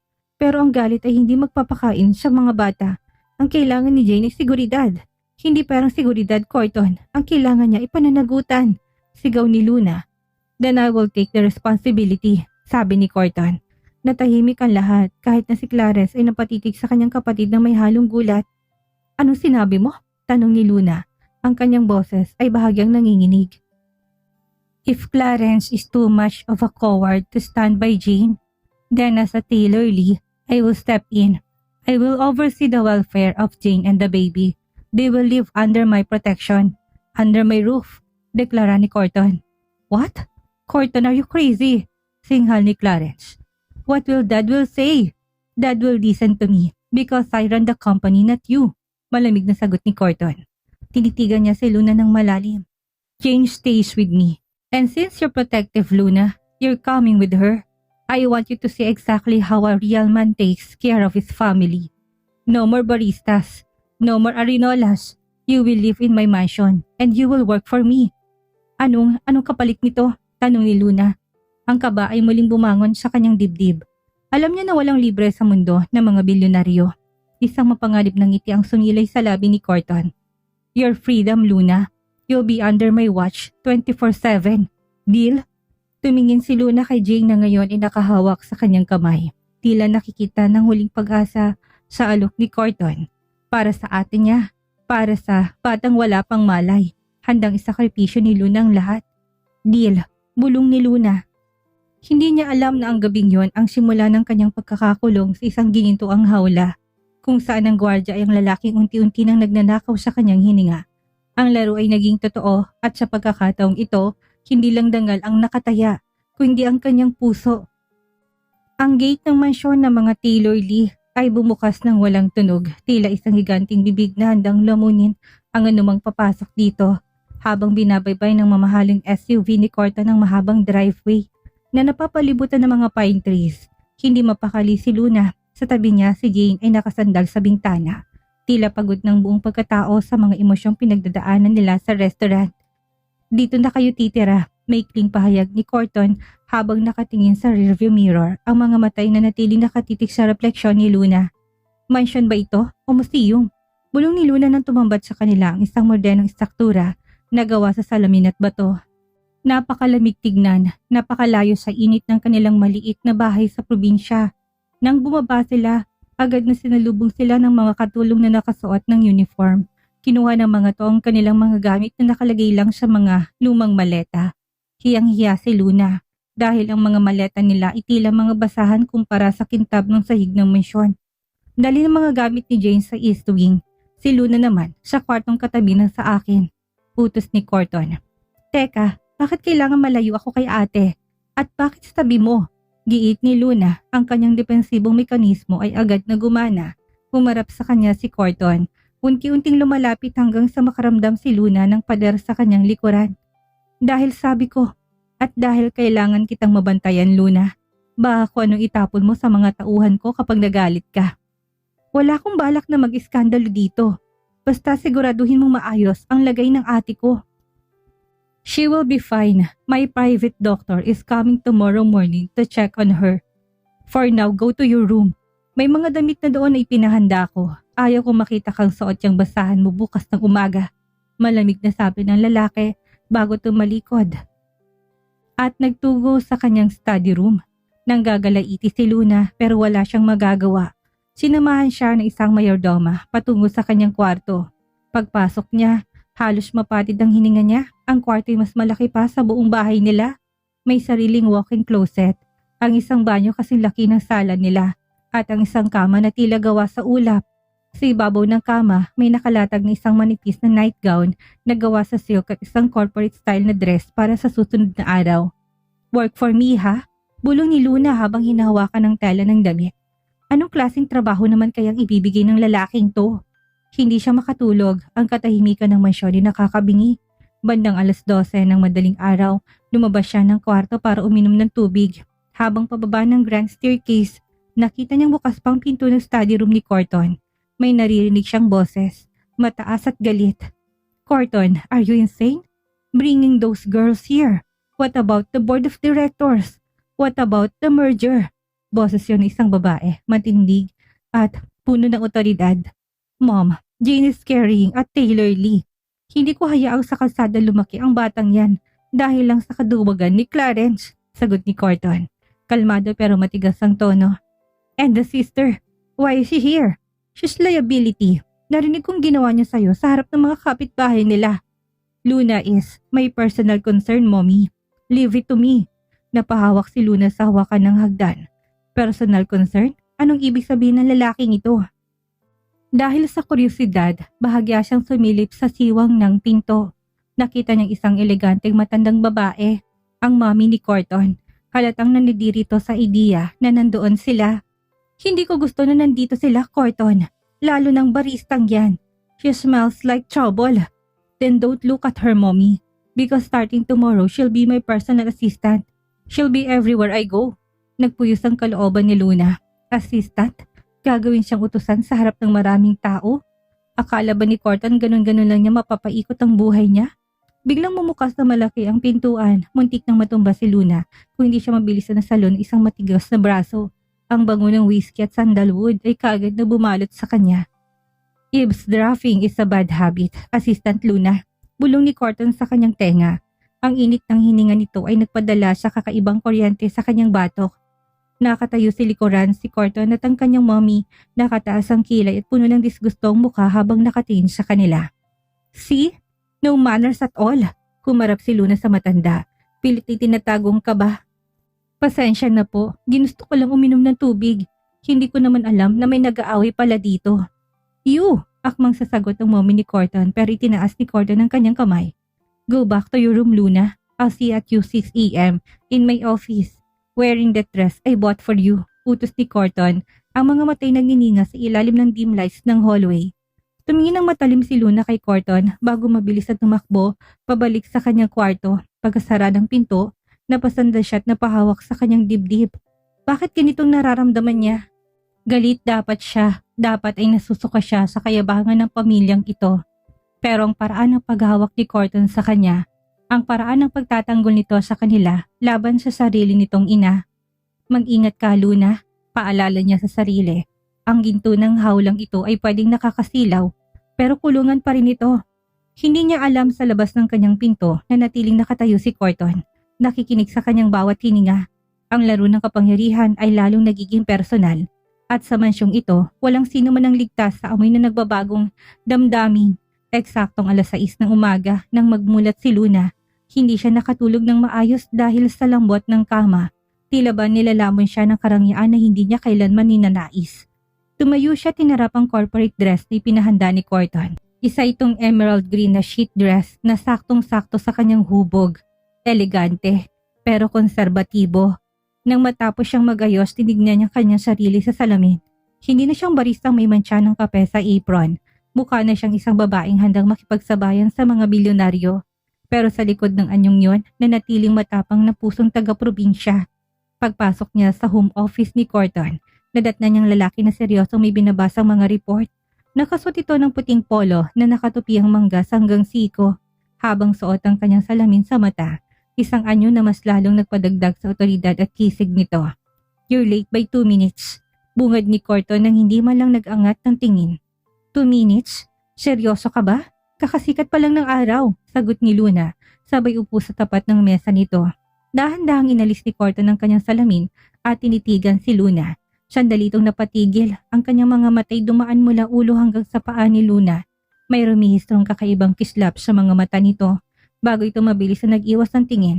Pero ang galit ay hindi magpapakain sa mga bata. Ang kailangan ni Jane ay seguridad. Hindi parang seguridad, Corton. Ang kailangan niya ay pananagutan. Sigaw ni Luna. Then I will take the responsibility, sabi ni Corton. Natahimik ang lahat kahit na si Clarence ay napatitig sa kanyang kapatid na may halong gulat. Anong sinabi mo? Tanong ni Luna. Ang kanyang boses ay bahagyang nanginginig. If Clarence is too much of a coward to stand by Jane, then as a Taylor Lee, I will step in. I will oversee the welfare of Jane and the baby. They will live under my protection, under my roof, deklara ni Corton. What? Corton, are you crazy? Singhal ni Clarence. What will Dad will say? Dad will listen to me because I run the company, not you. Malamig na sagot ni Corton. Tinitigan niya si Luna ng malalim. Jane stays with me. And since you're protective, Luna, you're coming with her. I want you to see exactly how a real man takes care of his family. No more baristas. No more arinolas. You will live in my mansion and you will work for me. Anong kapalit nito? Tanong ni Luna. Ang kaba ay muling bumangon sa kanyang dibdib. Alam niya na walang libre sa mundo ng mga bilyonaryo. Isang mapangalip ng ngiti ang sumilay sa labi ni Corton. Your freedom, Luna. You'll be under my watch 24/7. Deal? Tumingin si Luna kay Jane na ngayon ay nakahawak sa kanyang kamay. Tila nakikita ng huling pag-asa sa alok ni Corton. Para sa atin niya. Para sa batang wala pang malay. Handang isakripisyo ni Luna ang lahat. Deal? Bulong ni Luna. Hindi niya alam na ang gabing yon ang simula ng kanyang pagkakakulong sa isang ginintuang hawla. Kung saan ang gwardya ay ang lalaking unti-unti nang nagnanakaw sa kanyang hininga. Ang laro ay naging totoo at sa pagkakataong ito, hindi lang dangal ang nakataya, kundi ang kanyang puso. Ang gate ng mansyon ng mga Taylor Lee ay bumukas ng walang tunog, tila isang higanting bibig na handang lamunin ang anumang papasok dito, habang binabaybay ng mamahaling SUV ni Corton ng mahabang driveway na napapalibutan ng mga pine trees. Hindi mapakali si Luna. Sa tabi niya, si Jane ay nakasandal sa bintana. Tila pagod ng buong pagkatao sa mga emosyong pinagdadaanan nila sa restaurant. Dito na kayo titira, maikling pahayag ni Corton habang nakatingin sa rearview mirror, ang mga matay na natiling nakatitig sa refleksyon ni Luna. Mansion ba ito o museum? Bulong ni Luna nang tumambat sa kanila ang isang modernong istruktura na gawa sa salamin at bato. Napakalamig tignan, napakalayo sa init ng kanilang maliit na bahay sa probinsya. Nang bumaba sila, agad na sinalubong sila ng mga katulong na nakasuot ng uniform. Kinuha ng mga to ang kanilang mga gamit na nakalagay lang sa mga lumang maleta. Hiyang-hiya si Luna dahil ang mga maleta nila ay tila mga basahan kumpara sa kintab ng sahig ng mansyon. Dali ng mga gamit ni Jane sa East Wing. Si Luna naman sa kwartong katabi ng sa akin. Utos ni Corton. Teka, bakit kailangan malayo ako kay ate? At bakit sa tabi mo? Giit ni Luna, ang kanyang depensibong mekanismo ay agad na gumana. Humarap sa kanya si Corton. Unti-unting lumalapit hanggang sa makaramdam si Luna ng pader sa kanyang likuran. Dahil sabi ko, at dahil kailangan kitang mabantayan, Luna, baka kung anong itapon mo sa mga tauhan ko kapag nagalit ka. Wala akong balak na mag-iskandalo dito. Basta siguraduhin mong maayos ang lagay ng ate ko. She will be fine. My private doctor is coming tomorrow morning to check on her. For now, go to your room. May mga damit na doon na ipinahanda ko. Ayaw ko makita kang suot yung basahan mo bukas ng umaga. Malamig na sabi ng lalaki bago tumalikod. At nagtugo sa kanyang study room. Nanggagalaiti si Luna pero wala siyang magagawa. Sinamahan siya ng isang mayordoma patungo sa kanyang kwarto. Pagpasok niya, halos mapatid ang hininga niya. Ang kwarto ay mas malaki pa sa buong bahay nila. May sariling walk-in closet. Ang isang banyo kasing laki ng sala nila. At ang isang kama na tila gawa sa ulap. Sa ibabaw ng kama, may nakalatag na isang manipis na nightgown na gawa sa silk at isang corporate style na dress para sa susunod na araw. Work for me, ha? Bulong ni Luna habang hinahawakan ng tela ng damit. Anong klaseng trabaho naman kayang ibibigay ng lalaking to? Hindi siya makatulog. Ang katahimikan ng mansyon ay nakakabingi. Bandang 12:00 ng madaling araw, lumabas siya ng kwarto para uminom ng tubig. Habang pababa ng grand staircase, nakita niyang bukas pang pinto ng study room ni Corton. May naririnig siyang boses, mataas at galit. Corton, are you insane? Bringing those girls here. What about the board of directors? What about the merger? Boses yun ng isang babae, matindig at puno ng otoridad. Mom, Jane is carrying a Taylor Lee. Hindi ko hayaang sa kalsada lumaki ang batang yan dahil lang sa kaduwagan ni Clarence, sagot ni Corton. Kalmado pero matigas ang tono. And the sister, why is she here? She's liability. Narinig kong ginawa niya sa'yo sa harap ng mga kapitbahay nila. Luna is my personal concern, Mommy. Leave it to me. Napahawak si Luna sa hawakan ng hagdan. Personal concern? Anong ibig sabihin ng lalaking ito? Dahil sa kuryosidad, bahagya siyang sumilip sa siwang ng pinto. Nakita niyang isang eleganteng matandang babae, ang mommy ni Corton. Halatang nanidirito sa ideya na nandoon sila. Hindi ko gusto na nandito sila, Corton. Lalo ng baristang yan. She smells like trouble. Then don't look at her, Mommy. Because starting tomorrow, she'll be my personal assistant. She'll be everywhere I go. Nagpuyos ang kalooban ni Luna. Assistant? Gagawin siyang utusan sa harap ng maraming tao? Akala ba ni Corton ganun-ganun lang niya mapapaikot ang buhay niya? Biglang mumukas na malaki ang pintuan. Muntik nang matumba si Luna kung hindi siya mabilis na salon isang matigas na braso. Ang bango ng whiskey at sandalwood ay kaagad na bumalot sa kanya. Eavesdropping is a bad habit, Assistant Luna. Bulong ni Corton sa kanyang tenga. Ang init ng hininga nito ay nagpadala sa kakaibang kuryente sa kanyang batok. Nakatayo si likuran si Corton at ang kanyang mommy, nakataas ang kilay at puno ng disgustong mukha habang nakatingin sa kanila. See? No manners at all. Kumarap si Luna sa matanda. Pilit itinatagong kaba. Pasensya na po, ginusto ko lang uminom ng tubig. Hindi ko naman alam na may nag-aaway pala dito. You! Akmang sasagot ng mommy ni Corton pero itinaas ni Corton ang kanyang kamay. Go back to your room, Luna. I'll see at you 6 a.m. in my office. Wearing that dress I bought for you. Utos ni Corton, ang mga matay nagnininga sa ilalim ng dim lights ng hallway. Tumingin ng matalim si Luna kay Corton bago mabilis at tumakbo pabalik sa kanyang kwarto. Pagkasara ng pinto, napasanda siya at napahawak sa kanyang dibdib. Bakit ganitong nararamdaman niya? Galit dapat siya. Dapat ay nasusuka siya sa kayabangan ng pamilyang ito. Pero ang paraan ng paghawak ni Corton sa kanya, ang paraan ng pagtatanggol nito sa kanila laban sa sarili nitong ina. Mag-ingat ka, Luna, paalala niya sa sarili. Ang ginto ng hawlang ito ay pwedeng nakakasilaw, pero kulungan pa rin ito. Hindi niya alam sa labas ng kanyang pinto na natiling nakatayo si Corton, nakikinig sa kanyang bawat hininga. Ang laro ng kapangyarihan ay lalong nagiging personal. At sa mansyong ito, walang sino man ang ligtas sa amoy na nagbabagong damdamin. Eksaktong 6:00 ng umaga nang magmulat si Luna. Hindi siya nakatulog ng maayos dahil sa lambot ng kama. Tila ba nilalamon siya ng karangyaan na hindi niya kailanman ninanais. Tumayo siya, tinarap ang corporate dress na ipinahanda ni Corton. Isa itong emerald green na sheet dress na saktong-sakto sa kanyang hubog. Elegante, pero konserbatibo. Nang matapos siyang magayos, tinignan niya kanyang sarili sa salamin. Hindi na siyang baristang may mantsa ng kape sa apron. Mukha na siyang isang babaeng handang makipagsabayan sa mga bilyonaryo. Pero sa likod ng anyong yon, nanatiling matapang na pusong taga-probinsya. Pagpasok niya sa home office ni Corton, nadatnan niyang lalaki na seryosong may binabasang mga report. Nakasuot ito ng puting polo na nakatupi ang manggas hanggang siko, habang suot ang kanyang salamin sa mata. Isang anyo na mas lalong nagpadagdag sa otoridad at kisig nito. "You're late by 2 minutes. Bungad ni Corton nang hindi man lang nag-angat ng tingin. 2 minutes? Seryoso ka ba? Kakasikat pa lang ng araw," sagot ni Luna, sabay upo sa tapat ng mesa nito. Dahan-dahang inalis ni Corton ang kanyang salamin at tinitigan si Luna. Sandali itong napatigil, ang kanyang mga matay dumaan mula ulo hanggang sa paa ni Luna. May rumihistrong kakaibang kislap sa mga mata nito bago ito mabilis na nag-iwas ng tingin.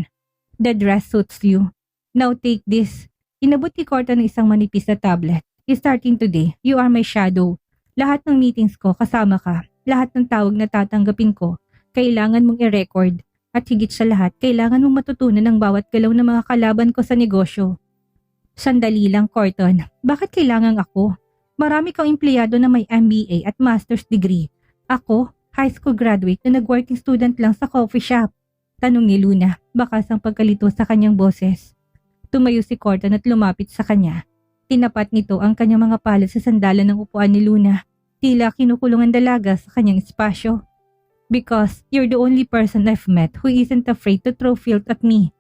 "The dress suits you. Now take this." Inabot ni Corton ng isang manipis na tablet. "Starting today, you are my shadow. Lahat ng meetings ko kasama ka. Lahat ng tawag na tatanggapin ko, kailangan mong i-record. At higit sa lahat, kailangan mong matutunan ang bawat galaw ng mga kalaban ko sa negosyo." "Sandali lang, Corton. Bakit kailangan ako? Marami kang empleyado na may MBA at master's degree. Ako, high school graduate na nag-working student lang sa coffee shop." Tanong ni Luna, bakas ang pagkalito sa kanyang boses. Tumayo si Corton at lumapit sa kanya. Tinapat nito ang kanyang mga palad sa sandalan ng upuan ni Luna. Tila kinukulong ang dalaga sa kanyang espasyo. "Because you're the only person I've met who isn't afraid to throw filth at me.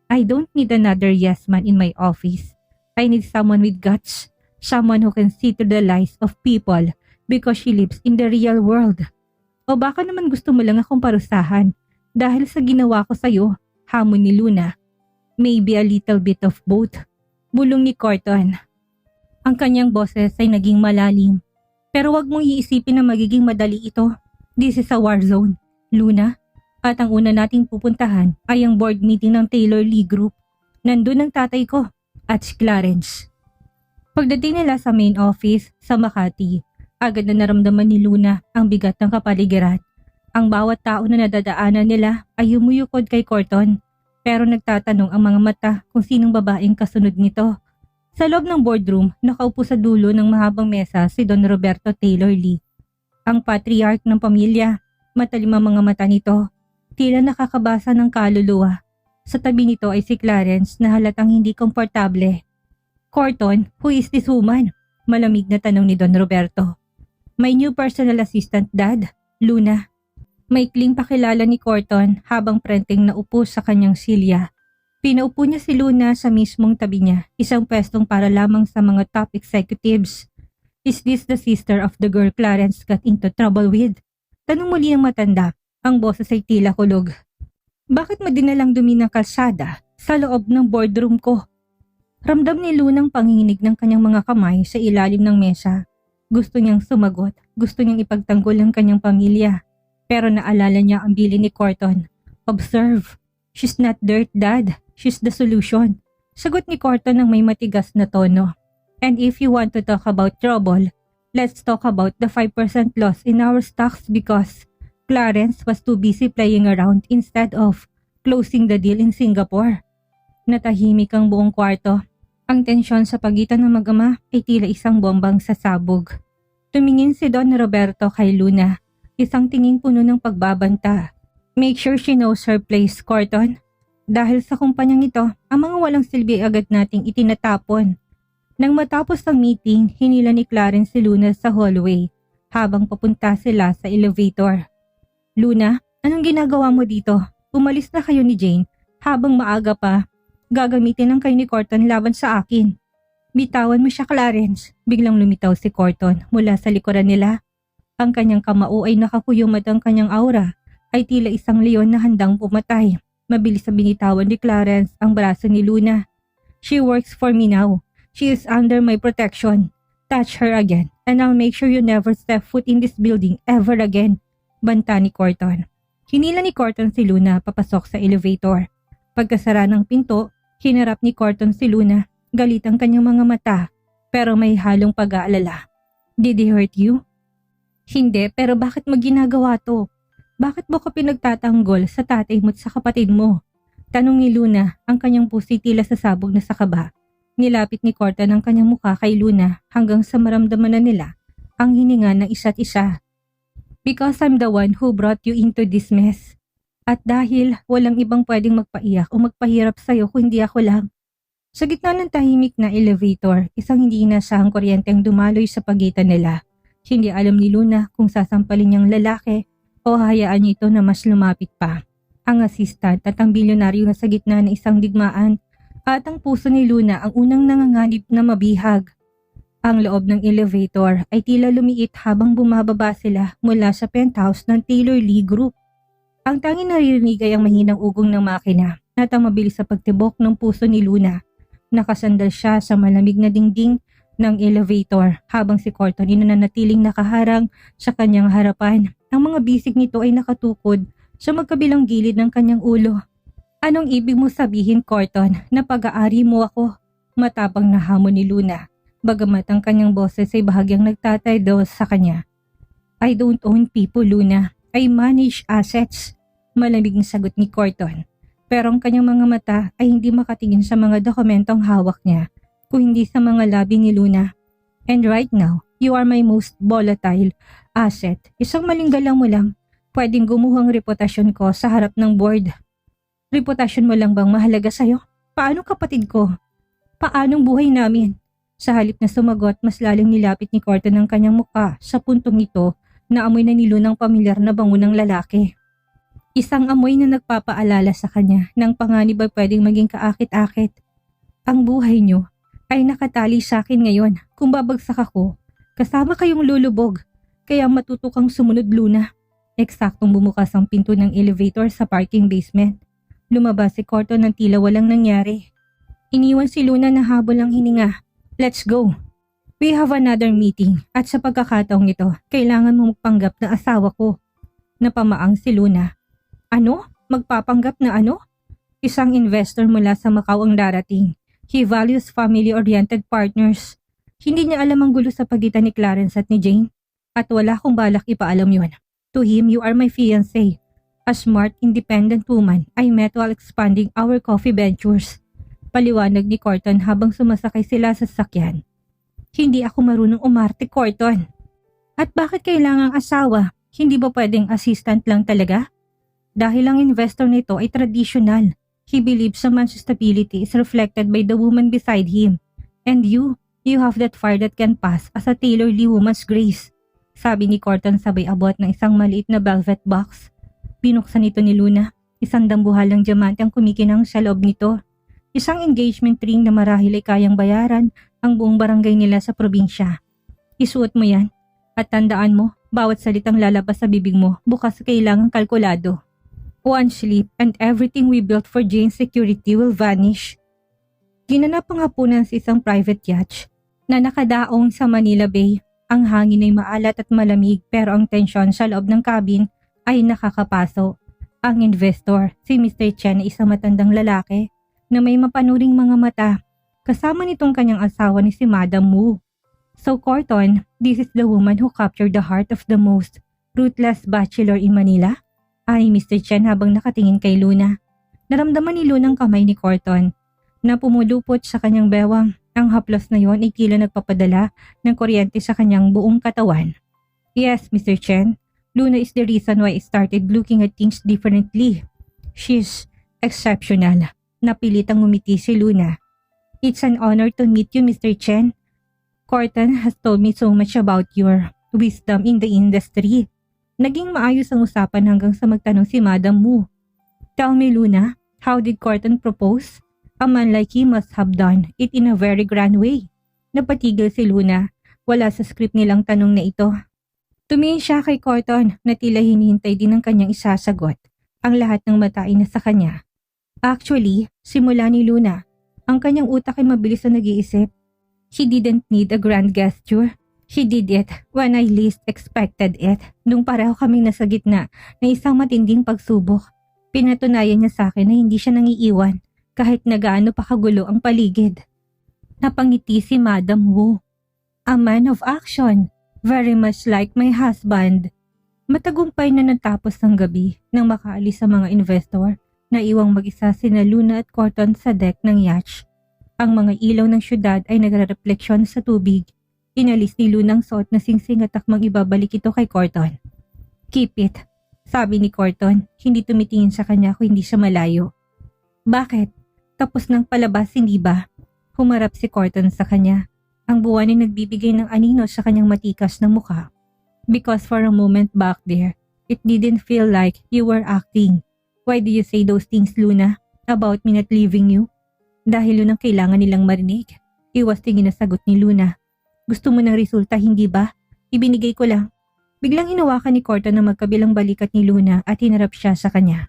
I don't need another yes man in my office. I need someone with guts. Someone who can see through the lies of people because she lives in the real world. O baka naman gusto mo lang akong parusahan dahil sa ginawa ko sa'yo," hamon ni Luna. "Maybe a little bit of both," bulong ni Corton. Ang kanyang boses ay naging malalim. "Pero wag mong iisipin na magiging madali ito. This is a war zone, Luna. At ang una nating pupuntahan ay ang board meeting ng Taylor Lee Group. Nandun ang tatay ko at si Clarence." Pagdating nila sa main office sa Makati, agad na naramdaman ni Luna ang bigat ng kapaligiran. Ang bawat tao na nadadaanan nila ay humuyukod kay Corton, pero nagtatanong ang mga mata kung sinong babaeng kasunod nito. Sa loob ng boardroom, nakaupo sa dulo ng mahabang mesa si Don Roberto Taylor Lee. Ang patriarch ng pamilya, matalim ang mga mata nito, tila nakakabasa ng kaluluwa. Sa tabi nito ay si Clarence na halatang hindi komportable. "Corton, who is this woman?" malamig na tanong ni Don Roberto. "My new personal assistant, Dad, Luna." Maikling pakilala ni Corton habang prenteng naupo sa kanyang silya. Pinaupo niya si Luna sa mismong tabi niya, isang pwestong para lamang sa mga top executives. "Is this the sister of the girl Clarence got into trouble with?" Tanong muli ang matanda, ang boses ay tila kulog. "Bakit mo dinalang dumi ng kalsada sa loob ng boardroom ko?" Ramdam ni Lunang panginginig ng kanyang mga kamay sa ilalim ng mesa. Gusto niyang sumagot, gusto niyang ipagtanggol ang kanyang pamilya. Pero naalala niya ang bili ni Corton. "Observe, she's not dirt, Dad. She's the solution." Sagot ni Corton ng may matigas na tono. "And if you want to talk about trouble, let's talk about the 5% loss in our stocks because Clarence was too busy playing around instead of closing the deal in Singapore." Natahimik ang buong kwarto. Ang tensyon sa pagitan ng mag-ama ay tila isang bombang sasabog. Tumingin si Don Roberto kay Luna, isang tingin puno ng pagbabanta. "Make sure she knows her place, Corton. Dahil sa kumpanyang ito, ang mga walang silbi agad nating itinatapon." Nang matapos ang meeting, hinila ni Clarence si Luna sa hallway habang papunta sila sa elevator. "Luna, anong ginagawa mo dito? Umalis na kayo ni Jane habang maaga pa. Gagamitin ang kayo ni Corton laban sa akin." "Bitawan mo siya, Clarence." Biglang lumitaw si Corton mula sa likuran nila. Ang kanyang kamao ay nakakuyom at ang kanyang aura ay tila isang leon na handang pumatay. Mabilis na binitawan ni Clarence ang braso ni Luna. "She works for me now. She is under my protection. Touch her again and I'll make sure you never step foot in this building ever again," banta ni Corton. Hinila ni Corton si Luna papasok sa elevator. Pagkasara ng pinto, hinarap ni Corton si Luna. Galit ang kanyang mga mata, pero may halong pag-aalala. Did he hurt you? Hindi, pero bakit mo ginagawa to? Bakit mo ka pinagtatanggol sa tatay mo at sa kapatid mo? Tanong ni Luna, ang kanyang puso'y tila sasabog na sa kaba. Nilapit ni Corton ang kanyang mukha kay Luna hanggang sa maramdaman na nila ang hininga ng isa't isa. Because I'm the one who brought you into this mess. At dahil walang ibang pwedeng magpaiyak o magpahirap sa'yo kundi ako lang. Sa gitna ng tahimik na elevator, isang hindi inasahang kuryente ang dumaloy sa pagitan nila. Hindi alam ni Luna kung sasampalin niyang lalaki o hayaan niya ito na mas lumapit pa. Ang assistant at ang bilyonaryo na sa gitna ng isang digmaan at ang puso ni Luna ang unang nanganganib na mabihag. Ang loob ng elevator ay tila lumiit habang bumababa sila mula sa penthouse ng Taylor Lee Group. Ang tanging naririnig ay ang mahinang ugong ng makina at ang mabilis sa pagtibok ng puso ni Luna. Nakasandal siya sa malamig na dingding ng elevator habang si Corton ay nananatiling nakaharang sa kanyang harapan. Ang mga bisig nito ay nakatukod sa magkabilang gilid ng kanyang ulo. Anong ibig mo sabihin, Corton, na pag-aari mo ako? Matapang na hamon ni Luna, bagamat ang kanyang boses ay bahagyang nagtataydo sa kanya. I don't own people, Luna. I manage assets. Malamig na sagot ni Corton. Pero ang kanyang mga mata ay hindi makatingin sa mga dokumentong hawak niya, kung hindi sa mga labi ni Luna. And right now, you are my most volatile asset. Isang maling galang mo lang, pwedeng gumuhang reputasyon ko sa harap ng board. Reputasyon mo lang bang mahalaga sa'yo? Paano kapatid ko? Paanong buhay namin? Sa halip na sumagot, mas lalang nilapit ni Corton ang kanyang muka sa puntong ito na amoy na nilunang pamilyar na bango ng lalaki. Isang amoy na nagpapaalala sa kanya ng panganib ay pwedeng maging kaakit-akit. Ang buhay niyo ay nakatali sa akin ngayon. Kung babagsak ako, kasama kayong lulubog. Kaya matuto kang sumunod, Luna. Eksaktong bumukas ang pinto ng elevator sa parking basement. Lumabas si Corton ng tila walang nangyari. Iniwan si Luna na habol ang hininga. Let's go. We have another meeting at sa pagkakataong ito, kailangan mo magpanggap na asawa ko. Napamaang si Luna. Ano? Magpapanggap na ano? Isang investor mula sa Macau ang darating. He values family-oriented partners. Hindi niya alam ang gulo sa pagitan ni Clarence at ni Jane. At wala akong balak ipaalam yun. To him, you are my fiancé. A smart, independent woman I met while expanding our coffee ventures. Paliwanag ni Corton habang sumasakay sila sa sasakyan. Hindi ako marunong umarte, Corton. At bakit kailangang asawa? Hindi ba pwedeng assistant lang talaga? Dahil ang investor nito ay traditional. He believes sa man's stability is reflected by the woman beside him. And you have that fire that can pass as a Taylor Lee woman's grace. Sabi ni Corton sabay abot ng isang maliit na velvet box. Binuksan ito ni Luna. Isang dambuhalang diamante ang kumikinang sa loob nito. Isang engagement ring na marahil ay kayang bayaran ang buong barangay nila sa probinsya. Isuot mo yan. At tandaan mo, bawat salitang lalabas sa bibig mo, bukas kailangang kalkulado. One slip and everything we built for Jane's security will vanish. Ginanap ang hapunan sa isang private yacht na nakadaong sa Manila Bay. Ang hangin ay maalat at malamig pero ang tensyon sa loob ng cabin ay nakakapaso. Ang investor, si Mr. Chen ay isang matandang lalaki na may mapanuring mga mata. Kasama nitong kanyang asawa ni si Madam Wu. So Corton, this is the woman who captured the heart of the most ruthless bachelor in Manila? Ay Mr. Chen habang nakatingin kay Luna. Naramdaman ni Luna ang kamay ni Corton na pumulupot sa kanyang bewang. Ang haplos na yon ay tila nagpapadala ng kuryente sa kanyang buong katawan. Yes, Mr. Chen, Luna is the reason why I started looking at things differently. She's exceptional. Napilitang ngumiti si Luna. It's an honor to meet you, Mr. Chen. Corton has told me so much about your wisdom in the industry. Naging maayos ang usapan hanggang sa magtanong si Madam Wu. Tell me, Luna, how did Corton propose? A man like he must have done it in a very grand way. Napatigil si Luna. Wala sa script nilang tanong na ito. Tumingin siya kay Corton na tila hinihintay din ang kanyang isasagot. Ang lahat ng mata ay nasa kanya. Actually, simula ni Luna, ang kanyang utak ay mabilis na nag-iisip. He didn't need a grand gesture. He did it when I least expected it. Nung pareho kaming nasa gitna na isang matinding pagsubok, pinatunayan niya sa akin na hindi siya nangiiwan kahit na gaano pa kagulo ang paligid. Napangiti si Madam Wu. A man of action. Very much like my husband. Matagumpay na natapos ang gabi nang makaalis sa mga investor na iwang mag-isa sina Luna at Corton sa deck ng yacht. Ang mga ilaw ng syudad ay nagre-refleksyon sa tubig. Inalis ni Luna ang suot na singsing at takmang ibabalik ito kay Corton. Keep it, sabi ni Corton, hindi tumitingin sa kanya kung hindi siya malayo. Bakit? Tapos ng palabas, hindi ba? Humarap si Corton sa kanya. Ang buwan ay nagbibigay ng anino sa kanyang matikas na mukha. Because for a moment back there, it didn't feel like you were acting. Why do you say those things, Luna? About me not leaving you? Dahil yun ang kailangan nilang marinig. Iwas tingin na sagot ni Luna. Gusto mo ng resulta, hindi ba? Ibinigay ko lang. Biglang hinawakan ni Corton na magkabilang balikat ni Luna at hinarap siya sa kanya.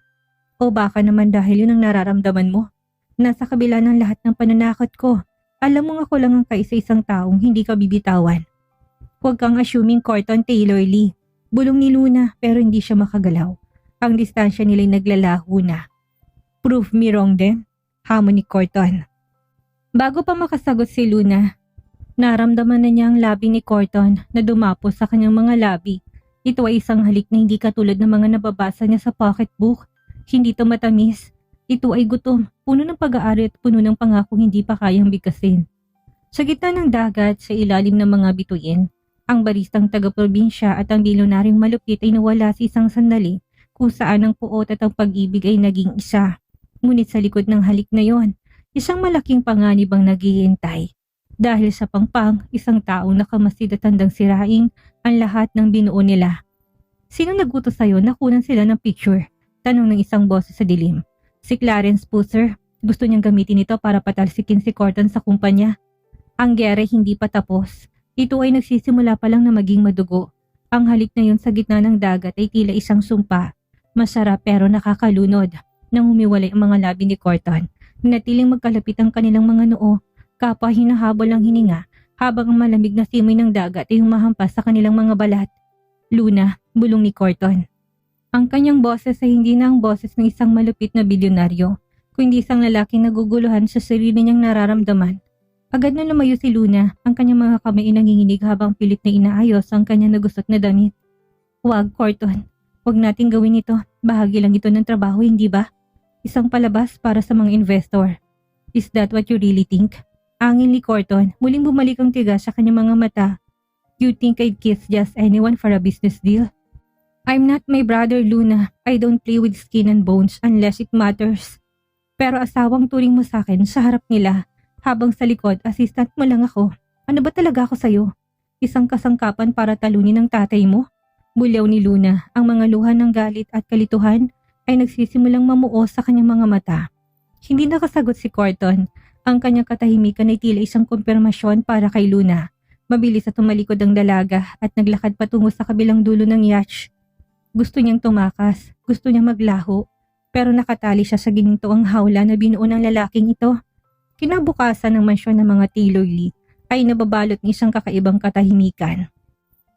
O baka naman dahil yun ang nararamdaman mo. Nasa kabila ng lahat ng pananakot ko. Alam mo ako lang ang kaisa-isang taong hindi ka bibitawan. Huwag kang assuming Corton Taylor Lee. Bulong ni Luna pero hindi siya makagalaw. Ang distansya nila'y naglalaho na. Prove me wrong din, hamon ni Corton. Bago pa makasagot si Luna, naramdaman na niya ang labi ni Corton na dumapo sa kanyang mga labi. Ito ay isang halik na hindi katulad ng mga nababasa niya sa pocketbook. Hindi ito matamis. Ito ay gutom, puno ng pag-aari at puno ng pangakong hindi pa kayang bigkasin. Sa gitna ng dagat, sa ilalim ng mga bituin, ang baristang taga-probinsya at ang bilyonaryong malupit ay nawala sa isang sandali kung saan ang puot at ang pag-ibig ay naging isa. Ngunit sa likod ng halik na yon, isang malaking panganib ang naghihintay. Dahil sa pangpang, isang taong nakamasid at handang siraing ang lahat ng binuo nila. Sino nagutos sa'yo na kunan sila ng picture? Tanong ng isang boses sa dilim. Si Clarence po, sir. Gusto niyang gamitin ito para patalsikin si Corton sa kumpanya. Ang giyera hindi pa tapos. Ito ay nagsisimula pa lang na maging madugo. Ang halik na yun sa gitna ng dagat ay tila isang sumpa. Masarap pero nakakalunod. Nang humiwalay ang mga labi ni Corton, natiling magkalapit ang kanilang mga noo, kapwa hinahabol ang hininga habang ang malamig na simoy ng dagat ay humahampas sa kanilang mga balat. Luna, bulong ni Corton. Ang kanyang boses ay hindi na ang boses ng isang malupit na bilyonaryo, kundi isang lalaking naguguluhan sa sarili niyang nararamdaman. Agad na lumayo si Luna, ang kanyang mga kamay ay nanginginig habang pilit na inaayos ang kanyang nagusot na damit. Huwag, Corton. Huwag nating gawin ito. Bahagi lang ito ng trabaho, hindi ba? Isang palabas para sa mga investor. Is that what you really think? Angin ni Corton, muling bumalik ang tigas sa kanyang mga mata. You think I'd kiss just anyone for a business deal? I'm not my brother, Luna. I don't play with skin and bones unless it matters. Pero asawang turing mo sa akin sa harap nila, habang sa likod assistant mo lang ako. Ano ba talaga ako sa'yo? Isang kasangkapan para talunin ng tatay mo? Bulyaw ni Luna, ang mga luha ng galit at kalituhan ay nagsisimulang mamuo sa kanyang mga mata. Hindi nakasagot si Corton. Ang kanyang katahimikan ay tila isang kumpirmasyon para kay Luna. Mabilis at tumalikod ang dalaga at naglakad patungo sa kabilang dulo ng yacht. Gusto niyang tumakas, gusto niyang maglaho, pero nakatali siya sa ginintoang hawla na binuo ng lalaking ito. Kinabukasan ng mansyon ng mga Taylor Lee ay nababalot ng isang kakaibang katahimikan.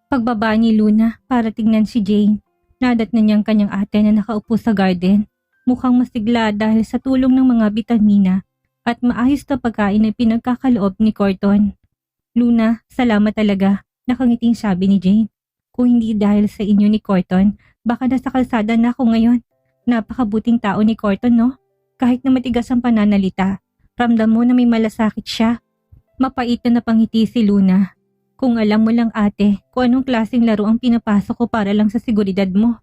Pagbaba ni Luna para tingnan si Jane, nadat na niyang kanyang ate na nakaupo sa garden, mukhang masigla dahil sa tulong ng mga bitamina at maayos na pagkain na pinagkakaloob ni Corton. Luna, salamat talaga, nakangiting sabi ni Jane. Kung hindi dahil sa inyo ni Corton, baka nasa kalsada na ako ngayon. Napakabuting tao ni Corton, no? Kahit na matigas ang pananalita, ramdam mo na may malasakit siya. Mapait na napangiti si Luna. Kung alam mo lang ate, kung anong klaseng laro ang pinapasok ko para lang sa seguridad mo.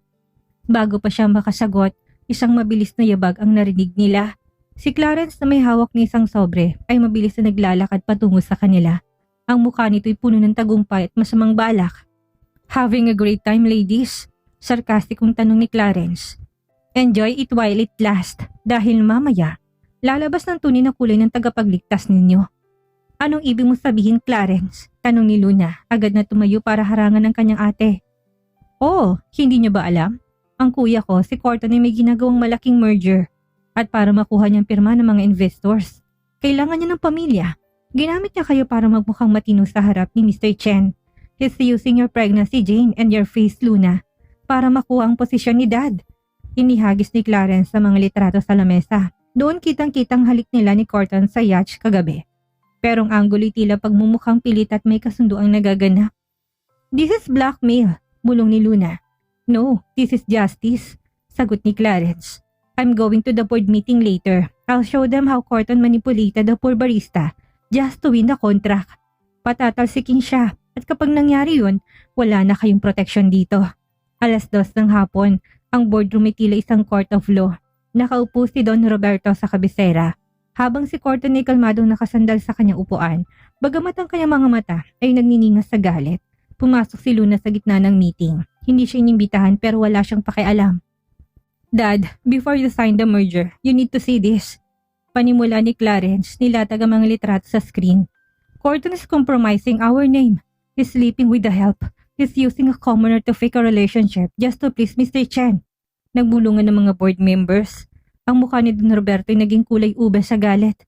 Bago pa siya makasagot, isang mabilis na yabag ang narinig nila. Si Clarence na may hawak na isang sobre ay mabilis na naglalakad patungo sa kanila. Ang mukha nito'y puno ng tagumpay at masamang balak. Having a great time, ladies? Sarkastikong tanong ni Clarence. Enjoy it while it lasts, dahil mamaya, lalabas ng tunay na kulay ng tagapagligtas ninyo. Anong ibig mo sabihin, Clarence? Tanong ni Luna, agad na tumayo para harangan ng kanyang ate. Oh, hindi niyo ba alam? Ang kuya ko, si Corton ay may ginagawang malaking merger. At para makuha niyang pirma ng mga investors, kailangan niya ng pamilya. Ginamit niya kayo para magmukhang matino sa harap ni Mr. Chen. He's using your pregnancy, Jane, and your face, Luna, para makuha ang posisyon ni Dad. Inihagis ni Clarence sa mga litrato sa lamesa. Doon kitang-kitang halik nila ni Corton sa yacht kagabi. Pero ang anggulo'y tila pagmumukhang pilit at may kasunduang nagaganap. This is blackmail, bulong ni Luna. No, this is justice, sagot ni Clarence. I'm going to the board meeting later. I'll show them how Corton manipulated the poor barista just to win the contract. Patatalsikin siya at kapag nangyari yun, wala na kayong protection dito. 2:00 ng hapon, ang boardroom ay tila isang court of law. Nakaupo si Don Roberto sa kabisera, habang si Corton ay kalmadong nakasandal sa kanyang upuan, bagamat ang kanyang mga mata ay nagniningas sa galit. Pumasok si Luna sa gitna ng meeting. Hindi siya inimbitahan pero wala siyang pakialam. Dad, before you sign the merger, you need to see this. Panimula ni Clarence, nilatag ang mga litrato sa screen. Corton is compromising our name. He's sleeping with the help. He's using a commoner to fake a relationship just to please Mr. Chen. Nagbulungan ng mga board members. Ang mukha ni Don Roberto ay naging kulay ube sa galit.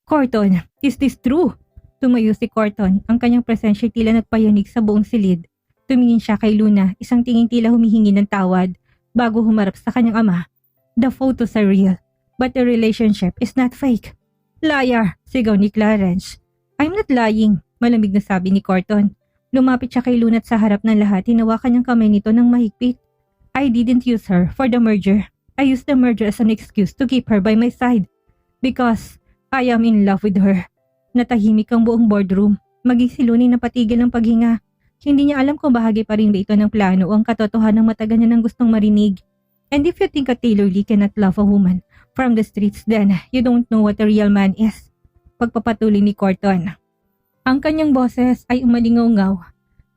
Corton, is this true? Tumayo si Corton, ang kanyang presensya tila nagpayanig sa buong silid. Tumingin siya kay Luna, isang tingin tila humihingi ng tawad, bago humarap sa kanyang ama. The photos are real, but the relationship is not fake. Liar, sigaw ni Clarence. I'm not lying, malamig na sabi ni Corton. Lumapit siya kay Luna at sa harap ng lahat, hinawakan niyang kamay nito ng mahigpit. I didn't use her for the merger. I used the merger as an excuse to keep her by my side. Because I am in love with her. Natahimik ang buong boardroom. Maging si Luna napatigil ng paghinga. Hindi niya alam kung bahagi pa rin ba ito ng plano o ang katotohanan ng matagal niya nang gustong marinig. And if you think a Taylor Lee cannot love a woman from the streets, then you don't know what a real man is. Pagpapatuloy ni Corton. Ang kanyang boses ay umalingaw-ngaw.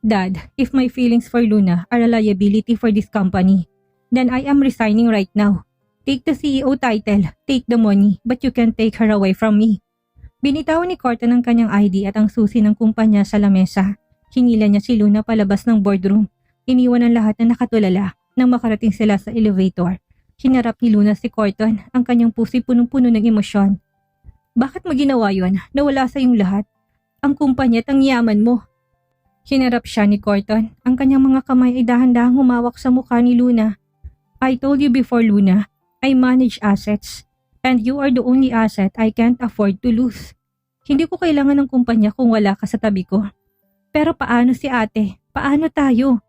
Dad, if my feelings for Luna are a liability for this company, then I am resigning right now. Take the CEO title, take the money, but you can't take her away from me. Binitawan ni Corton ang kanyang ID at ang susi ng kumpanya sa lamesa. Hinila niya si Luna palabas ng boardroom. Iniwan ang lahat na nakatulala nang makarating sila sa elevator. Hinarap ni Luna si Corton, ang kanyang puso'y punong-puno ng emosyon. Bakit mo ginawa yun? Nawala sa iyong lahat. Ang kumpanya at ang yaman mo. Hinarap siya ni Corton. Ang kanyang mga kamay ay dahan-dahang humawak sa mukha ni Luna. I told you before, Luna, I manage assets. And you are the only asset I can't afford to lose. Hindi ko kailangan ng kumpanya kung wala ka sa tabi ko. Pero paano si ate? Paano tayo?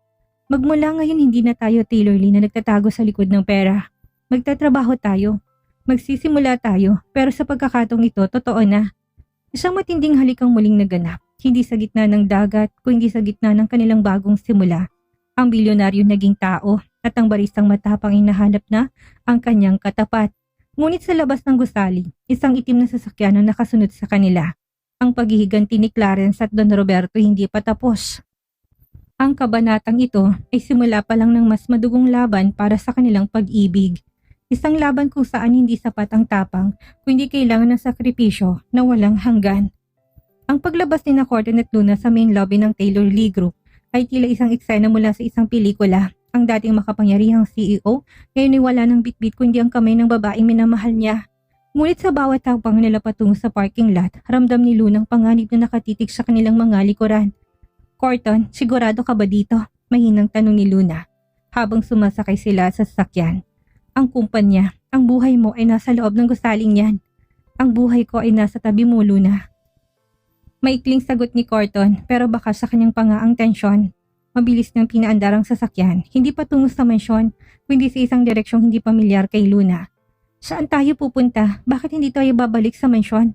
Magmula ngayon hindi na tayo Taylor Lee na nagtatago sa likod ng pera. Magtatrabaho tayo. Magsisimula tayo. Pero sa pagkakataong ito, totoo na. Isang matinding halikang muling naganap. Hindi sa gitna ng dagat, kundi sa gitna ng kanilang bagong simula. Ang bilyonaryo naging tao at ang baristang matapang hinahanap na ang kanyang katapat. Ngunit sa labas ng gusali, isang itim na sasakyan ang nakasunod sa kanila. Ang paghihiganti ni Clarence at Don Roberto hindi pa tapos. Ang kabanatang ito ay simula pa lang ng mas madugong laban para sa kanilang pag-ibig. Isang laban kung saan hindi sapat ang tapang, kundi kailangan ng sakripisyo na walang hanggan. Ang paglabas ni Corton at Luna sa main lobby ng Taylor Lee Group ay tila isang eksena mula sa isang pelikula. Ang dating makapangyarihang CEO, ngayon ay wala ng bitbit kundi ang kamay ng babaeng minamahal niya. Ngunit sa bawat takbang nila patungo sa parking lot, ramdam ni Luna ang panganib na nakatitig sa kanilang mga likuran. Corton, sigurado ka ba dito? Mahinang tanong ni Luna, habang sumasakay sila sa sasakyan. Ang kumpanya, ang buhay mo ay nasa loob ng gusaling yan. Ang buhay ko ay nasa tabi mo, Luna. Maikling sagot ni Corton, pero baka sa kanyang panga ang tensyon. Mabilis niyang pinaandar ang sasakyan, hindi patungo sa mansyon, kundi sa isang direksyong hindi pamilyar kay Luna. Saan tayo pupunta? Bakit hindi tayo babalik sa mansyon?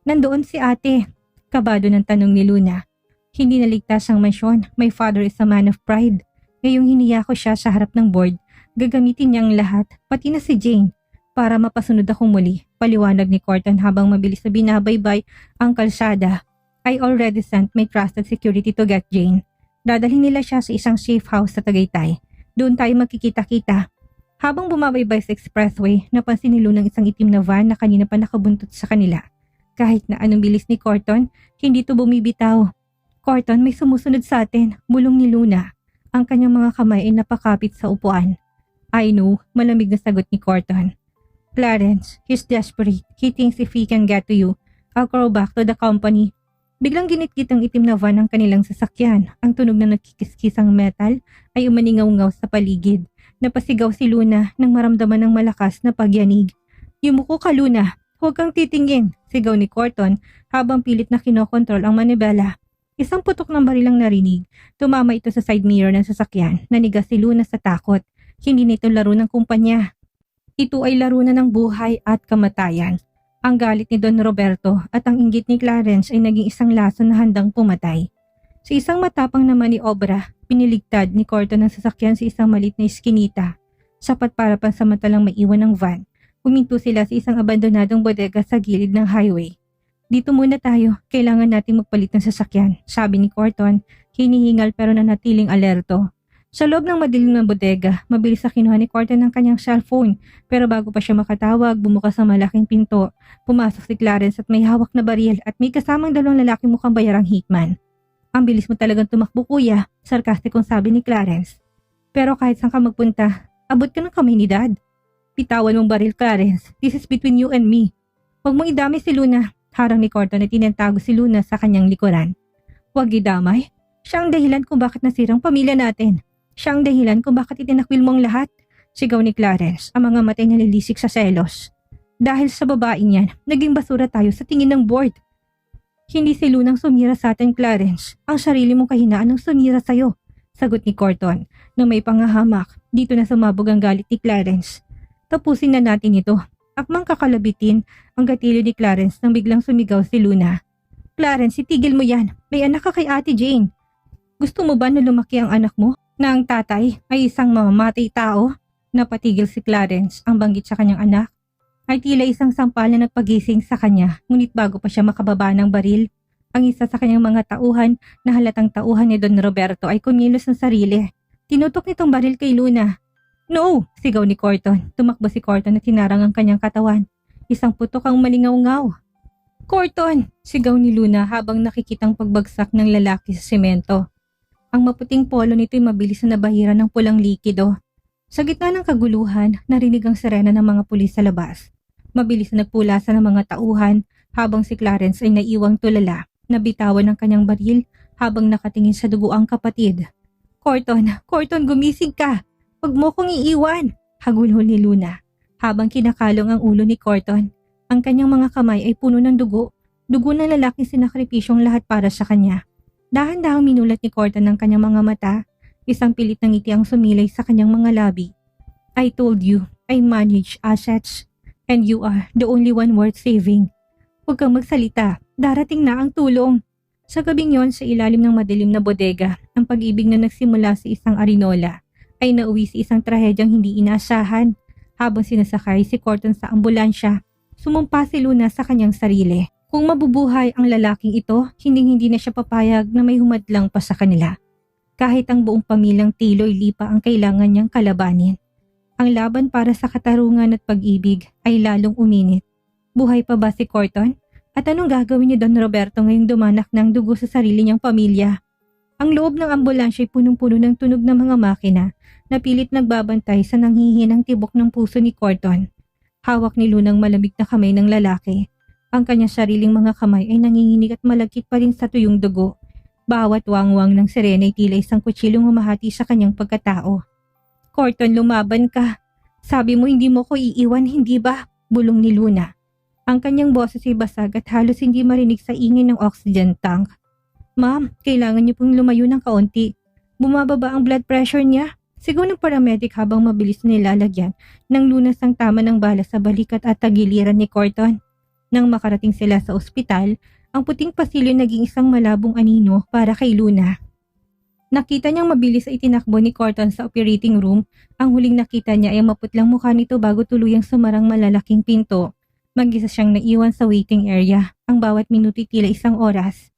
Nandoon si ate. Kabado ng tanong ni Luna. Hindi naligtas ang mansyon. My father is a man of pride. Ngayong hiniya ko siya sa harap ng board, gagamitin niya ang lahat, pati na si Jane, para mapasunod akong muli. Paliwanag ni Corton habang mabilis na binabaybay ang kalsada. I already sent my trusted security to get Jane. Dadalhin nila siya sa isang safe house sa Tagaytay. Doon tayo magkikita-kita. Habang bumabaybay sa expressway, napansin ni Luna ang isang itim na van na kanina pa nakabuntot sa kanila. Kahit na anong bilis ni Corton, hindi to bumibitaw. Corton, may sumusunod sa atin, bulong ni Luna. Ang kanyang mga kamay ay napakapit sa upuan. I know, malamig na sagot ni Corton. Clarence, he's desperate. He thinks if he can get to you, I'll crawl back to the company. Biglang ginitgit ang itim na van ng kanilang sasakyan. Ang tunog na nagkikiskisang metal ay umaningaw-ngaw sa paligid. Napasigaw si Luna nang maramdaman ng malakas na pagyanig. Yumuko ka, Luna. Huwag kang titingin, sigaw ni Corton habang pilit na kinokontrol ang manibela. Isang putok ng baril ang narinig. Tumama ito sa side mirror ng sasakyan. Nanigas si Luna sa takot. Hindi nito laro ng kumpanya. Ito ay laro na ng buhay at kamatayan. Ang galit ni Don Roberto at ang inggit ni Clarence ay naging isang lason na handang pumatay. Sa isang matapang naman ni Obra, piniligtad ni Corton ang sasakyan sa isang malit na iskinita. Sapat para pansamantalang maiwan ng van. Huminto sila sa isang abandonadong bodega sa gilid ng highway. Dito muna tayo, kailangan nating magpalit ng sasakyan, sabi ni Corton, hinihingal pero nanatiling alerto. Sa loob ng madilim na bodega, mabilis na kinuha ni Corton ang kanyang cellphone pero bago pa siya makatawag, bumukas ang malaking pinto. Pumasok si Clarence at may hawak na baril at may kasamang dalawang lalaki mukhang bayarang hitman. Ang bilis mo talagang tumakbo kuya, sarkastikong sabi ni Clarence. Pero kahit saan ka magpunta, abot ka ng kamay ni Dad. Pitawan mong baril Clarence, this is between you and me. Huwag mong idamay si Luna, harang ni Corton at tinentago si Luna sa kanyang likuran. Huwag idamay? Siya ang dahilan kung bakit nasirang pamilya natin. Siya ang dahilan kung bakit itinakwil mo ang lahat. Sigaw ni Clarence, ang mga matay nalilisik sa selos. Dahil sa babaeng yan, naging basura tayo sa tingin ng board. Hindi si Lunang sumira sa atin, Clarence. Ang sarili mong kahinaan ang sumira sa'yo. Sagot ni Corton, na may pangahamak. Dito na sumabog ang galit ni Clarence. Tapusin na natin ito. Akmang kakalabitin ang gatilyo ni Clarence nang biglang sumigaw si Luna. Clarence, itigil mo yan. May anak ka kay Ate Jane. Gusto mo ba na lumaki ang anak mo? Na ang tatay ay isang mamamatay tao? Napatigil si Clarence ang banggit sa kanyang anak. Ay tila isang sampal na nagpagising sa kanya, ngunit bago pa siya makababa ng baril, ang isa sa kanyang mga tauhan na halatang tauhan ni Don Roberto ay kumilos ng sarili. Tinutok nitong baril kay Luna. No! Sigaw ni Corton. Tumakbo si Corton at tinarang ang kanyang katawan. Isang putok ang malingaw-ngaw. Corton! Sigaw ni Luna habang nakikitang pagbagsak ng lalaki sa semento. Ang maputing polo nito ay mabilis na nabahira ng pulang likido. Sa gitna ng kaguluhan, narinig ang sirena ng mga pulis sa labas. Mabilis na nagpulasan ng mga tauhan habang si Clarence ay naiwang tulala. Nabitawan ng kanyang baril habang nakatingin sa dugo ang kapatid. Corton, gumising ka! Huwag mo kong iiwan! Hagulhol ni Luna. Habang kinakalong ang ulo ni Corton, ang kanyang mga kamay ay puno ng dugo. Dugo ng lalaking sinakripisyong lahat para sa kanya. Dahan-dahang minulat ni Corton ang kanyang mga mata. Isang pilit ng ngiti ang sumilay sa kanyang mga labi. I told you, I manage assets. And you are the only one worth saving. Huwag kang magsalita. Darating na ang tulong. Sa gabing yon, sa ilalim ng madilim na bodega, ang pag-ibig na nagsimula sa isang arinola ay nauwi sa isang trahedyang hindi inaasahan. Habang sinasakay si Corton sa ambulansya, sumumpa si Luna sa kanyang sarili. Kung mabubuhay ang lalaking ito, hindi na siya papayag na may humadlang pa sa kanila. Kahit ang buong pamilyang Taylor Lipa ang kailangan niyang kalabanin. Ang laban para sa katarungan at pag-ibig ay lalong uminit. Buhay pa ba si Corton? At anong gagawin ni Don Roberto ngayong dumanak ng dugo sa sarili niyang pamilya? Ang loob ng ambulansya ay punong-puno ng tunog ng mga makina na pilit nagbabantay sa nanghihinang tibok ng puso ni Corton. Hawak ni Lunang malamig na kamay ng lalaki. Ang kanyang sariling mga kamay ay nanginginig at malagkit pa rin sa tuyong dugo. Bawat wangwang ng sirena ay tila isang kutsilong humahati sa kanyang pagkatao. Corton, lumaban ka. Sabi mo hindi mo ko iiwan, hindi ba? Bulong ni Luna. Ang kanyang boses ay basag at halos hindi marinig sa ingay ng oxygen tank. Ma'am, kailangan niyo pong lumayo ng kaunti. Bumababa ang blood pressure niya. Sigaw ng paramedic habang mabilis nilalagyan ng lunas ang tama ng bala sa balikat at tagiliran ni Corton. Nang makarating sila sa ospital, ang puting pasilyo naging isang malabong anino para kay Luna. Nakita niyang mabilis ay itinakbo ni Corton sa operating room. Ang huling nakita niya ay ang maputlang mukha nito bago tuluyang sumarang malalaking pinto. Mag-isa siyang naiwan sa waiting area. Ang bawat minuto tila isang oras.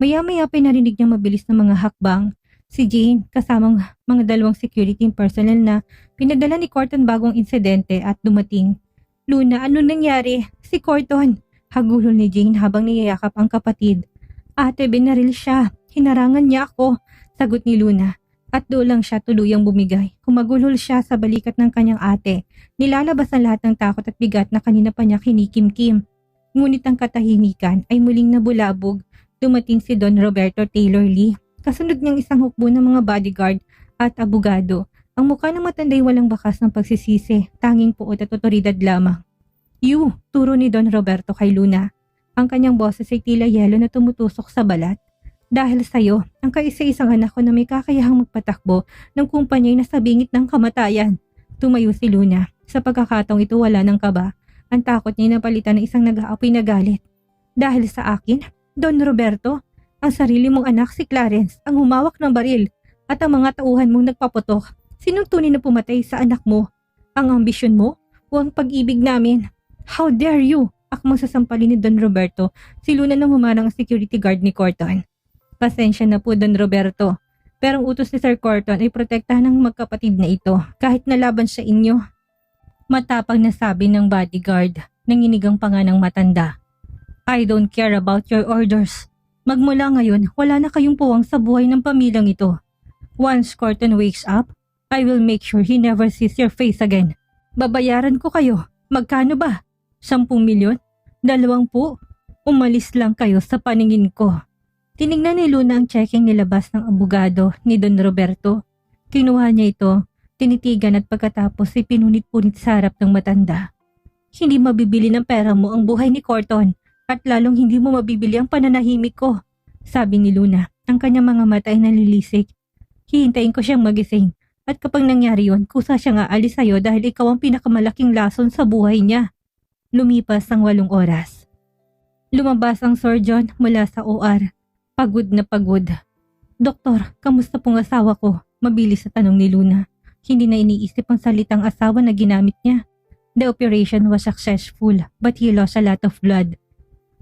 Maya-maya pa narinig niyang mabilis na mga hakbang. Si Jane, kasamang mga dalawang security personnel na pinadala ni Corton bagong insidente at dumating. Luna, ano nangyari? Si Corton. Hagulol ni Jane habang niyayakap ang kapatid. Ate, binaril siya. Hinarangan niya ako. Sagot ni Luna. At doon lang siya tuluyang bumigay. Kumagulol siya sa balikat ng kanyang ate. Nilalabas ang lahat ng takot at bigat na kanina pa niya kinikim-kim. Ngunit ang katahimikan ay muling nabulabog. Dumating si Don Roberto Taylor Lee. Kasunod niyang isang hukbo ng mga bodyguard at abogado. Ang mukha ng matanday walang bakas ng pagsisisi, tanging puot at otoridad lamang. You, turo ni Don Roberto kay Luna. Ang kanyang boses ay tila yelo na tumutusok sa balat. Dahil sa'yo, ang kaisa-isang anak ko na may kakayahang magpatakbo ng kumpanya ay nasa bingit ng kamatayan. Tumayo si Luna. Sa pagkakataong ito wala ng kaba. Ang takot niya ay napalitan ng isang nag-aapoy na galit. Dahil sa akin, Don Roberto, ang sarili mong anak si Clarence ang humawak ng baril at ang mga tauhan mong nagpaputok. Sinong tunay na pumatay sa anak mo? Ang ambisyon mo o ang pag-ibig namin? How dare you? Akmang sasampalin ni Don Roberto, si Luna nang humarang ang security guard ni Corton. Pasensya na po Don Roberto, pero ang utos ni Sir Corton ay protektahan ng magkapatid na ito kahit nalaban siya inyo. Matapang na sabi ng bodyguard, nanginig ang panga ng matanda. I don't care about your orders. Magmula ngayon, wala na kayong puwang sa buhay ng pamilyang ito. Once Corton wakes up, I will make sure he never sees your face again. Babayaran ko kayo. Magkano ba? 10 milyon? 20? Umalis lang kayo sa paningin ko. Tinignan ni Luna ang checking nilabas ng abogado ni Don Roberto. Kinuha niya ito, tinitigan at pagkatapos ay pinunit-punit sa harap ng matanda. Hindi mabibili ng pera mo ang buhay ni Corton at lalong hindi mo mabibili ang pananahimik ko, sabi ni Luna. Ang kanyang mga mata ay nalilisik. Hihintayin ko siyang magising at kapag nangyari yun, kusa siyang aalis sa'yo dahil ikaw ang pinakamalaking lason sa buhay niya. Lumipas ang 8 oras. Lumabas ang surgeon mula sa OR. Pagod na pagod. Doktor, kamusta pong asawa ko? Mabilis sa tanong ni Luna. Hindi na iniisip ang salitang asawa na ginamit niya. The operation was successful but he lost a lot of blood.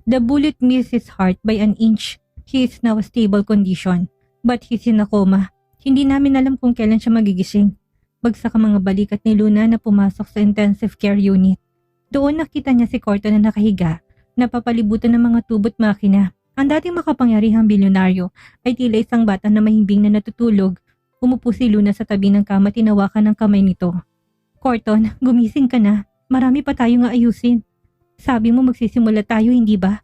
The bullet missed his heart by an inch. He is now a stable condition but he's in a coma. Hindi namin alam kung kailan siya magigising. Bagsak ang mga balikat ni Luna na pumasok sa intensive care unit. Doon nakita niya si Corton na nakahiga, napapalibutan ng mga tubo't makina. Ang dating makapangyarihang bilyonaryo ay tila isang bata na mahimbing na natutulog. Umupo si Luna sa tabi ng kama, tinawakan ng kamay nito. Corton, gumising ka na. Marami pa tayong aayusin. Sabi mo magsisimula tayo, hindi ba?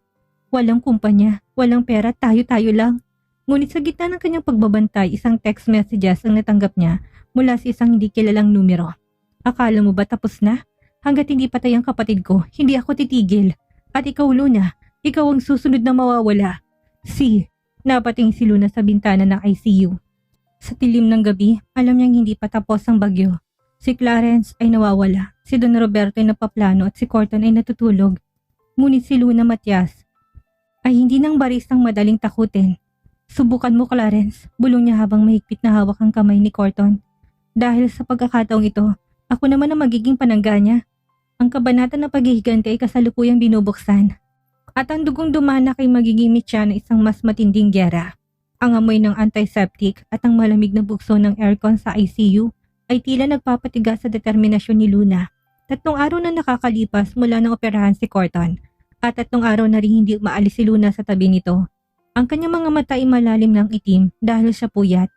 Walang kumpanya, walang pera, tayo-tayo lang. Ngunit sa gitna ng kanyang pagbabantay, isang text messages ang natanggap niya mula sa isang hindi kilalang numero. Akala mo ba tapos na? Hanggat hindi patay ang kapatid ko, hindi ako titigil. At ikaw, Luna, ikaw ang susunod na mawawala. Napating si Luna sa bintana ng ICU. Sa tilim ng gabi, alam niyang hindi pa tapos ang bagyo. Si Clarence ay nawawala, si Don Roberto ay napaplano at si Corton ay natutulog. Ngunit si Luna Matias ay hindi nang baristang madaling takutin. Subukan mo, Clarence, bulong niya habang mahigpit na hawak ang kamay ni Corton. Dahil sa pagkakataong ito, ako naman ang magiging panangga niya. Ang kabanata na paghihigante ay kasalukuyang binubuksan. At ang dugong dumanak ay magiging mitya ng isang mas matinding gyera. Ang amoy ng antiseptic at ang malamig na bukso ng aircon sa ICU ay tila nagpapatigas sa determinasyon ni Luna. 3 araw na nakakalipas mula nang operahan si Corton at 3 araw na rin hindi maalis si Luna sa tabi nito. Ang kanyang mga mata ay malalim ng itim dahil sa puyat,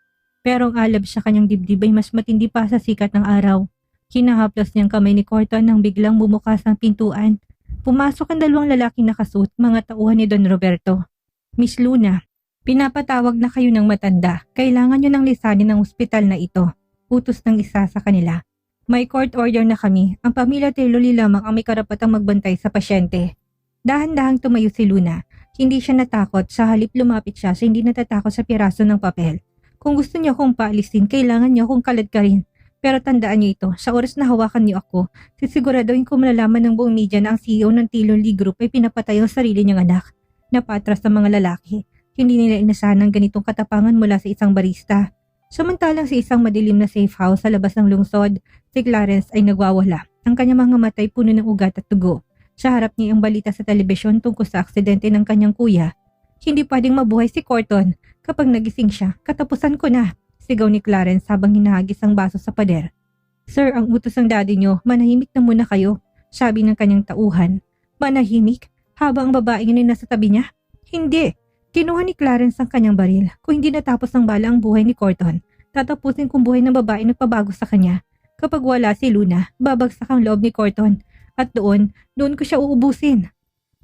pero ang alab sa kanyang dibdib ay mas matindi pa sa sikat ng araw. Hinahaplos niyang kamay ni Corton nang biglang bumukas ang pintuan. Pumasok ang 2 lalaking nakasuot, mga tauhan ni Don Roberto. Miss Luna, pinapatawag na kayo ng matanda. Kailangan niyo nang lisanin ng ospital na ito. Utos ng isa sa kanila. May court order na kami. Ang pamilya Taylor lamang ang may karapatang magbantay sa pasyente. Dahan-dahang tumayo si Luna. Hindi siya natakot. Sa halip lumapit siya hindi natatakot sa piraso ng papel. Kung gusto niyo akong paalisin, kailangan niyo akong kaladkarin. Pero tandaan niyo ito, sa oras na hawakan niyo ako, sisiguraduhin ko malalaman ng buong media na ang CEO ng Taylor Lee Group ay pinapatay ang sarili niyang anak. Napatras sa mga lalaki. Hindi nila inasahan ng ganitong katapangan mula sa isang barista. Samantalang sa isang madilim na safe house sa labas ng lungsod, si Clarence ay nagwawala. Ang kanyang mga mata ay puno ng ugat at dugo. Sa harap niya ang balita sa telebisyon tungkol sa aksidente ng kanyang kuya. Hindi pwedeng mabuhay si Corton. Kapag nagising siya, katapusan ko na, sigaw ni Clarence habang hinahagis ang baso sa pader. Sir, ang utos ng daddy niyo, manahimik na muna kayo, sabi ng kanyang tauhan. Manahimik? Habang ang babaeng yun ay nasa tabi niya? Hindi. Kinuha ni Clarence ang kanyang baril. Kung hindi natapos ng bala ang buhay ni Corton, tatapusin kung buhay ng babae nagpabago sa kanya. Kapag wala si Luna, babagsak ang loob ni Corton. At doon ko siya uubusin.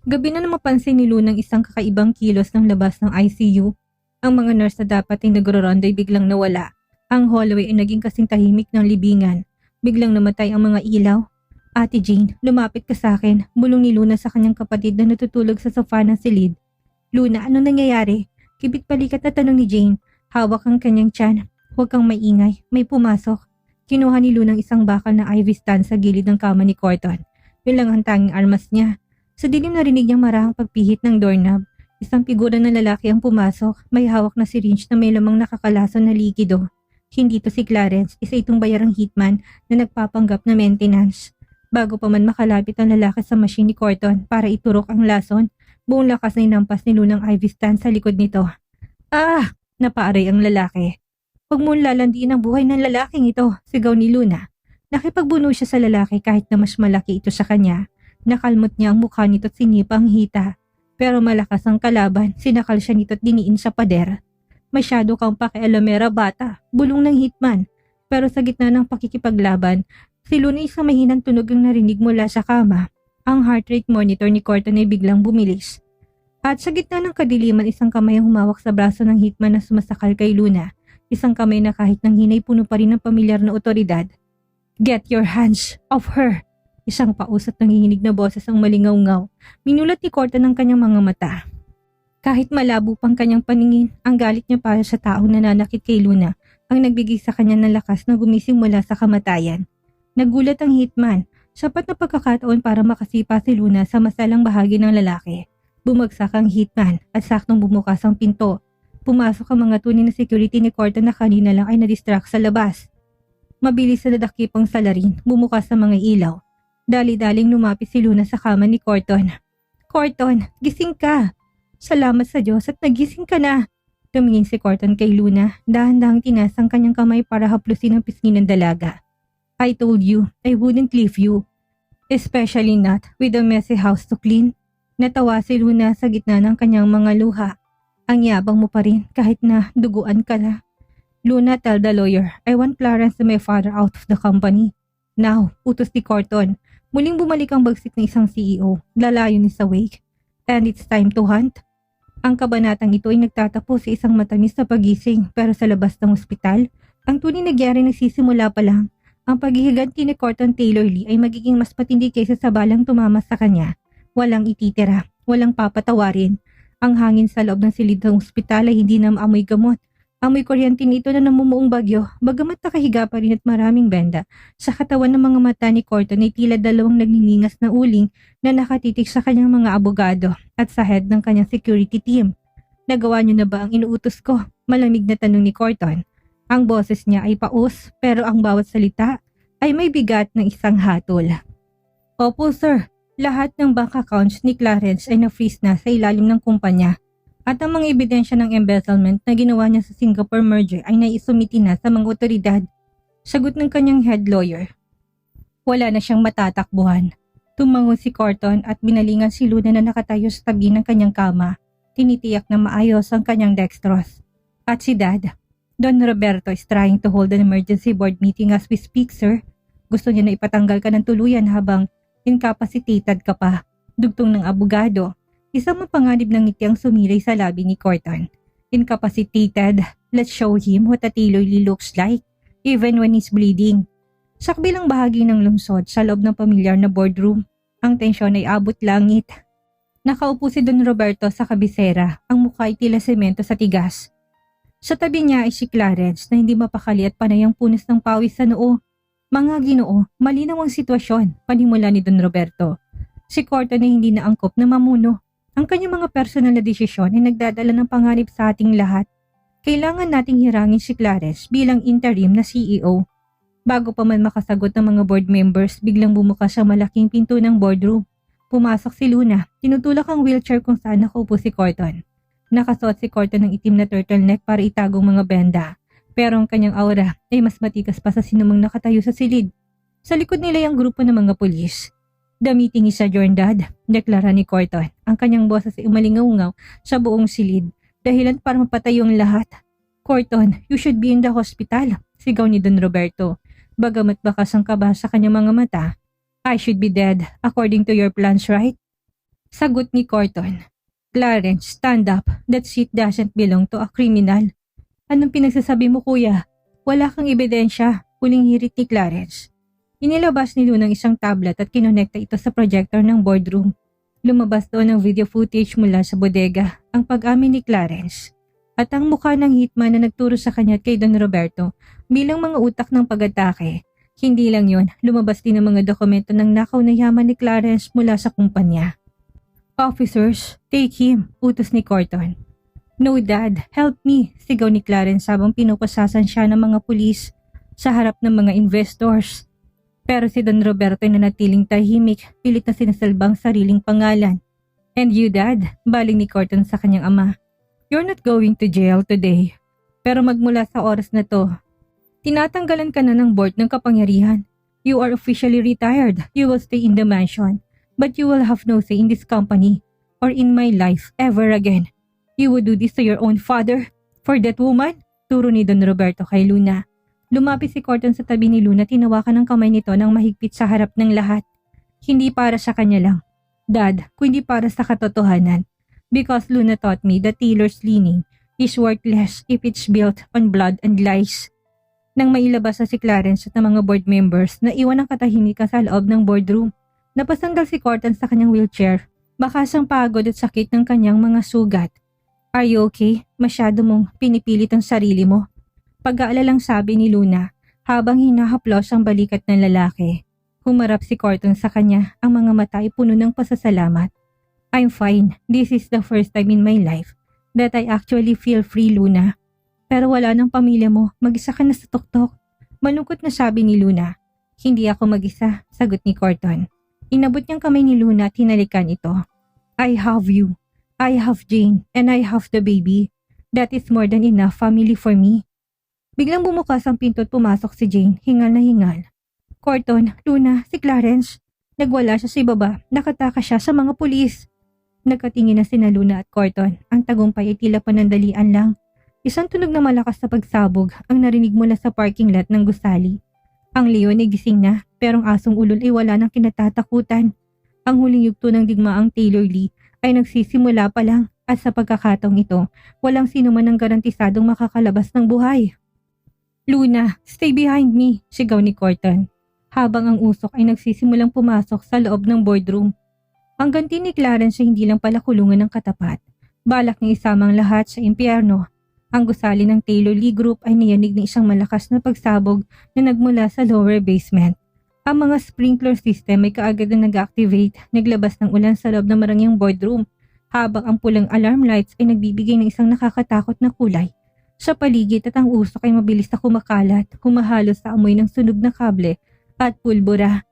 Gabi na mapansin ni Luna ang isang kakaibang kilos ng labas ng ICU. Ang mga nurse na dapat ay nagro-rondo ay biglang nawala. Ang hallway ay naging kasing tahimik ng libingan. Biglang namatay ang mga ilaw. Ate Jane, lumapit ka sa akin. Bulong ni Luna sa kanyang kapatid na natutulog sa sofa ng silid. Luna, ano nangyayari? Kibit balikat na tanong ni Jane. Hawak ang kanyang tiyan. Huwag kang maingay, may pumasok. Kinuha ni Luna ang isang bakal na ivy stand sa gilid ng kama ni Corton. Yun lang ang tanging armas niya. Sa dilim narinig niyang marahang pagpihit ng doorknob. Isang figura ng lalaki ang pumasok. May hawak na syringe na may lamang nakakalason na likido. Hindi to si Clarence, isa itong bayarang hitman na nagpapanggap na maintenance. Bago pa man makalapit ang lalaki sa machine ni Corton para iturok ang lason, buong lakas na inampas ni Luna ang ivy stand sa likod nito. Ah! Napaaray ang lalaki. Huwag mong lalandiin ang buhay ng lalaking ito, sigaw ni Luna. Nakipagbuno siya sa lalaki kahit na mas malaki ito sa kanya. Nakalmot niya ang mukha nito at sinipa ang hita. Pero malakas ang kalaban, sinakal siya nito at diniin sa pader. Masyado kang pakialamera bata, bulong ng hitman. Pero sa gitna ng pakikipaglaban, si Luna isang mahinang tunog ang narinig mula sa kama. Ang heart rate monitor ni Corton ay biglang bumilis. At sa gitna ng kadiliman, isang kamay ang humawak sa braso ng hitman na sumasakal kay Luna. Isang kamay na kahit nang hinay puno pa rin ng pamilyar na otoridad. Get your hands off her! Isang pausat nangihinig na boses ang malingaw-ngaw. Minulat ni Corton ang kanyang mga mata. Kahit malabo pang kanyang paningin, ang galit niya para sa taong nananakit kay Luna ang nagbigay sa kanya ng lakas na gumising mula sa kamatayan. Nagulat ang hitman, sapat na pagkakataon para makasipa si Luna sa masalang bahagi ng lalaki. Bumagsak ang hitman at saktong bumukas ang pinto. Pumasok ang mga tunay na security ni Corton na kanina lang ay na-distract sa labas. Mabilis na nadakip ang salarin, bumukas ang mga ilaw. Dali-daling lumapit si Luna sa kama ni Corton. Corton, gising ka! Salamat sa Diyos at nagising ka na! Tumingin si Corton kay Luna, dahan-dahang tinas ang kanyang kamay para haplusin ang pisngi ng dalaga. I told you, I wouldn't leave you. Especially not with a messy house to clean. Natawa si Luna sa gitna ng kanyang mga luha. Ang yabang mo pa rin kahit na duguan ka na. Luna, tell the lawyer, I want Clarence and my father out of the company. Now, utos ni Corton. Muling bumalik ang bagsik ng isang CEO. Lalayo ni sa wake. And it's time to hunt. Ang kabanatang ito ay nagtatapos sa isang matamis na pagising pero sa labas ng ospital, ang tunay na gyari nagsisimula pa lang. Ang paghihiganti ni Corton Taylor Lee ay magiging mas patindi kaysa sa balang tumama sa kanya. Walang ititira, walang papatawarin. Ang hangin sa loob ng silid ng ospital ay hindi na maamoy gamot. Amoy kuryente nito na namumuong bagyo, bagamat nakahiga pa rin at maraming benda. Sa katawan ng mga mata ni Corton ay tila dalawang nagniningas na uling na nakatitig sa kanyang mga abogado at sa head ng kanyang security team. Nagawa niyo na ba ang inuutos ko? Malamig na tanong ni Corton. Ang boses niya ay paus pero ang bawat salita ay may bigat ng isang hatol. Opo sir. Lahat ng bank accounts ni Clarence ay na-freeze na sa ilalim ng kumpanya at ang mga ebidensya ng embezzlement na ginawa niya sa Singapore merger ay naisumiti na sa mga otoridad. Sagot ng kanyang head lawyer. Wala na siyang matatakbuhan. Tumango si Corton at binalingan si Luna na nakatayo sa tabi ng kanyang kama. Tinitiyak na maayos ang kanyang dextrose. At si Dad, Don Roberto is trying to hold an emergency board meeting as we speak, sir. Gusto niya na ipatanggal ka ng tuluyan habang incapacitated ka pa, dugtong ng abogado. Isang mapanganib ng ngiti ang sumiray sa labi ni Corton. Incapacitated, let's show him what a Taylor Lee looks like, even when he's bleeding. Sa kabilang bahagi ng lungsod, sa loob ng pamilyar na boardroom, ang tensyon ay abot langit. Nakaupo si Don Roberto sa kabisera, ang mukha ay tila semento sa tigas. Sa tabi niya ay si Clarence na hindi mapakali at panay ang punas ng pawis sa noo. Mga Ginoo, malinaw ang sitwasyon, panimula ni Don Roberto. Si Corton ay hindi na angkop na mamuno. Ang kanyang mga personal na desisyon ay nagdadala ng panganib sa ating lahat. Kailangan nating hirangin si Clarence bilang interim na CEO. Bago pa man makasagot ng mga board members, biglang bumukas ang malaking pinto ng boardroom. Pumasok si Luna, tinutulak ang wheelchair kung saan nakaupo si Corton. Nakasuot si Corton ng itim na turtleneck para itagong mga benda. Pero ang kanyang aura ay mas matikas pa sa sinumang nakatayo sa silid. Sa likod nila ang grupo ng mga pulis. The meeting is adjourned, Dad, deklara ni Corton. Ang kanyang boses ay umalingaw-ngaw sa buong silid. Dahilan para mapatay ang lahat. Corton, you should be in the hospital, sigaw ni Don Roberto. Bagamat bakas ang kaba sa kanyang mga mata. I should be dead, according to your plans, right? Sagot ni Corton. Clarence, stand up. That seat doesn't belong to a criminal. Anong pinagsasabi mo, kuya? Wala kang ebidensya, huling hirit ni Clarence. Inilabas ni Luna ang isang tablet at kinonekta ito sa projector ng boardroom. Lumabas doon ang video footage mula sa bodega, ang pag-amin ni Clarence. at ang mukha ng hitman na nagturo sa kanya at kay Don Roberto bilang mga utak ng pag-atake. Hindi lang yon, lumabas din ang mga dokumento ng nakaw na yaman ni Clarence mula sa kumpanya. "Officers, take him," utos ni Corton. "No dad, help me," sigaw ni Clarence habang pinupasasan siya ng mga pulis sa harap ng mga investors. Pero si Don Roberto ay nanatiling tahimik, pilit na sinasalbang sariling pangalan. "And you dad," baling ni Corton sa kanyang ama, "you're not going to jail today. Pero magmula sa oras na to, tinatanggalan ka na ng board ng kapangyarihan. You are officially retired. You will stay in the mansion. But you will have no say in this company or in my life ever again. You would do this to your own father. For that woman," turo ni Don Roberto kay Luna. Lumapit si Corton sa tabi ni Luna, tinawakan ng kamay nito ng mahigpit sa harap ng lahat. "Hindi para sa kanya lang, Dad, kundi para sa katotohanan. Because Luna taught me that Taylor's leaning is worthless if it's built on blood and lies." Nang mailabas na si Clarence at ng mga board members, naiwan ang katahimikan sa loob ng boardroom. Napasandal si Corton sa kanyang wheelchair, bakas ang pagod at sakit ng kanyang mga sugat. "Are you okay? Masyado mong pinipilit ang sarili mo," pag-aalalang sabi ni Luna habang hinahaplos ang balikat ng lalaki. Humarap si Corton sa kanya, ang mga mata ay puno ng pasasalamat. "I'm fine. This is the first time in my life that I actually feel free, Luna." "Pero wala ng pamilya mo, mag-isa ka na sa tuktok," malungkot na sabi ni Luna. "Hindi ako mag-isa," sagot ni Corton. Inabot niyang kamay ni Luna at hinalikan ito. "I have you. I have Jane and I have the baby. That is more than enough family for me." Biglang bumukas ang pinto at pumasok si Jane, hingal na hingal. "Corton, Luna, si Clarence." Nagwala siya sa ibaba, nakataka siya sa mga pulis. Nagkatingin na sina Luna at Corton. Ang tagumpay ay tila panandalian lang. Isang tunog na malakas na pagsabog ang narinig mula sa parking lot ng gusali. Ang leon ay gising na, pero ang asong ulol ay wala ng kinatatakutan. Ang huling yugto ng digmaang Taylor Lee ay nagsisimula pa lang, at sa pagkakataong ito, walang sino man ang garantisadong makakalabas ng buhay. "Luna, stay behind me," sigaw ni Corton, habang ang usok ay nagsisimulang pumasok sa loob ng boardroom. Ang ganti ni Clarence ay hindi lang pala kulungan ng katapat. Balak niya isamang lahat sa impyerno. Ang gusali ng Taylor Lee Group ay niyanig ng isang malakas na pagsabog na nagmula sa lower basement. Ang mga sprinkler system ay kaagad na nag-activate, naglabas ng ulan sa loob ng marangyang boardroom, habang ang pulang alarm lights ay nagbibigay ng isang nakakatakot na kulay sa paligid, at ang usok ay mabilis na kumakalat, humahalo sa amoy ng sunog na kable at pulbura.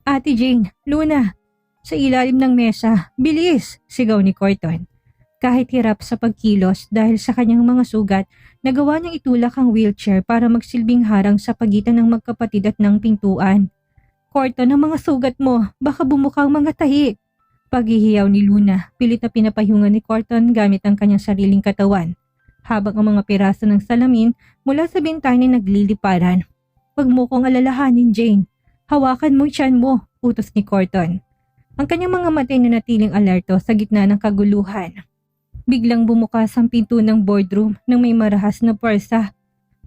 "Ate Jane, Luna, sa ilalim ng mesa, bilis!" sigaw ni Corton. Kahit hirap sa pagkilos dahil sa kanyang mga sugat, nagawa niyang itulak ang wheelchair para magsilbing harang sa pagitan ng magkapatid at ng pintuan. "Corton, ang mga sugat mo, baka bumukang mga tahi." Paghihiyaw ni Luna, pilit na pinapahungan ni Corton gamit ang kanyang sariling katawan, habang ang mga piraso ng salamin mula sa bintana ay nagliliparan. "Huwag mo kong alalahanin, Jane. Hawakan mo tiyan mo," utos ni Corton. Ang kanyang mga mata ay nanatiling alerto sa gitna ng kaguluhan. Biglang bumukas ang pinto ng boardroom nang may marahas na puwersa.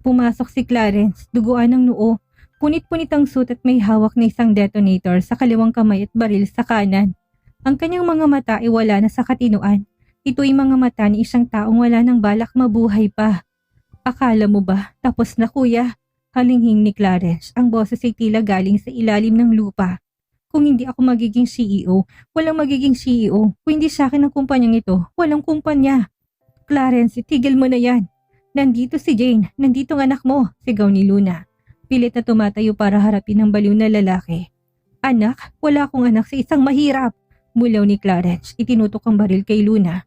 Pumasok si Clarence, duguan ng noo, punit-punit ang suit at may hawak na isang detonator sa kaliwang kamay at baril sa kanan. Ang kanyang mga mata ay wala na sa katinuan. Ito ay mga mata ni isang taong wala ng balak mabuhay pa. "Akala mo ba, tapos na kuya?" Halinghing ni Clarence, ang boses ay tila galing sa ilalim ng lupa. "Kung hindi ako magiging CEO, walang magiging CEO. Kung hindi sa akin ang kumpanyang ito, walang kumpanya." "Clarence, itigil mo na yan. Nandito si Jane, nandito ang anak mo," sigaw ni Luna. Pilit na tumatayo para harapin ang baliw na lalaki. "Anak? Wala akong anak sa isang mahirap," bulaw ni Clarence. Itinutok ang baril kay Luna.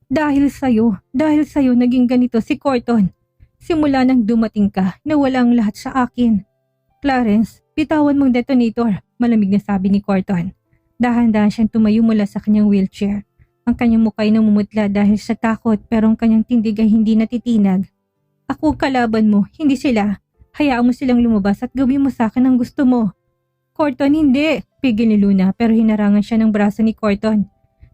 Dahil sa'yo naging ganito si Corton. Simula nang dumating ka, nawala ang lahat sa akin." "Clarence, bitawan mong detonator," malamig na sabi ni Corton. Dahan-dahan siyang tumayo mula sa kanyang wheelchair. Ang kanyang mukha ay namumutla dahil sa takot, pero ang kanyang tindig ay hindi natitinag. "Ako kalaban mo, hindi sila. Hayaan mo silang lumabas at gawin mo sa akin ang gusto mo." "Corton, hindi!" pigil ni Luna, pero hinarangan siya ng braso ni Corton.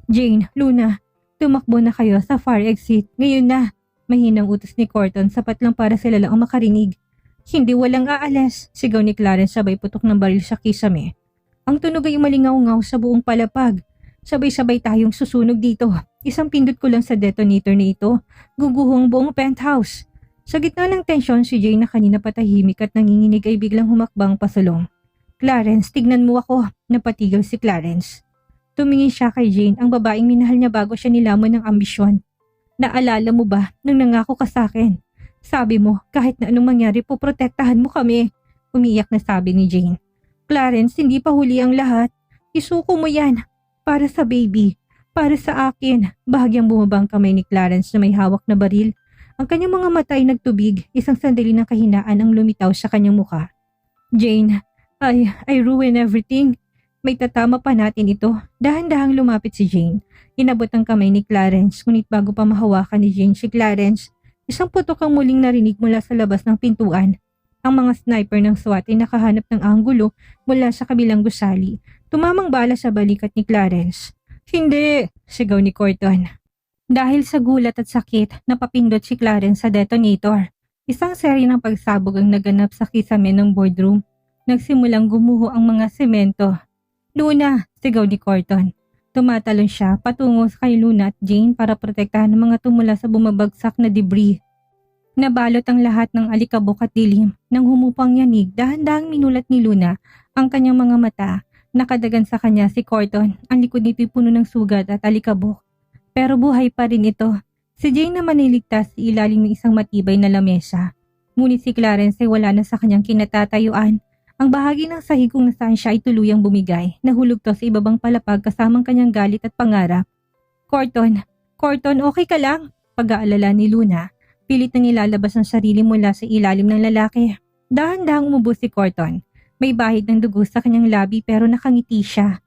"Jane, Luna, tumakbo na kayo sa fire exit. Ngayon na." Mahinang utos ni Corton, sapat lang para sila lang ang makarinig. "Hindi, walang aalis," sigaw ni Clarence sabay putok ng baril sa kisame. Ang tunog ay malingaw-ngaw sa buong palapag. Sabay-sabay tayong susunog dito. Isang pindot ko lang sa detonator na ito. Guguho ang buong penthouse. Sa gitna ng tensyon, si Jane na kanina patahimik at nanginginig ay biglang humakbang pasulong. Clarence, tignan mo ako. Napatigil si Clarence. Tumingin siya kay Jane, ang babaeng minahal niya bago siya nilamon ng ambisyon. Naalala mo ba nang nangako ka sa akin? Sabi mo, kahit na anong mangyari, poprotektahan mo kami. Umiiyak na sabi ni Jane. Clarence, hindi pa huli ang lahat. Isuko mo yan. Para sa baby. Para sa akin. Bahagyang bumabang kamay ni Clarence na may hawak na baril. Ang kanyang mga mata ay nagtubig. Isang sandali ng kahinaan ang lumitaw sa kanyang muka. Jane, I ruin everything. May tatama pa natin ito. Dahan-dahang lumapit si Jane. Inabot ang kamay ni Clarence, ngunit bago pa mahawakan ni Jane si Clarence, isang putok ang muling narinig mula sa labas ng pintuan. Ang mga sniper ng SWAT ay nakahanap ng anggulo mula sa kabilang gusali. Tumamang bala sa balikat ni Clarence. Hindi! Sigaw ni Corton. Dahil sa gulat at sakit, napapindot si Clarence sa detonator. Isang serye ng pagsabog ang naganap sa kisame ng boardroom. Nagsimulang gumuho ang mga semento. Luna! Sigaw ni Corton. Tumatalon siya patungo kay Luna at Jane para protektahan ang mga tumula sa bumabagsak na debris. Nabalot ang lahat ng alikabok at dilim. Nang humupang yanig, dahan-dahang minulat ni Luna ang kanyang mga mata. Nakadagan sa kanya si Corton. Ang likod nito'y puno ng sugat at alikabok. Pero buhay pa rin ito. Si Jane naman ay ligtas sa ilalim ng isang matibay na lamesa. Ngunit si Clarence ay wala na sa kanyang kinatatayuan. Ang bahagi ng sahig kung nasaan siya ay tuluyang bumigay. Nahulog to sa ibabang palapag kasamang kanyang galit at pangarap. Corton, okay ka lang? Pag-aalala ni Luna. Pilit nang ilalabas ang sarili mula sa ilalim ng lalaki. Dahan-dahang umubos si Corton. May bahid ng dugo sa kanyang labi pero nakangiti siya.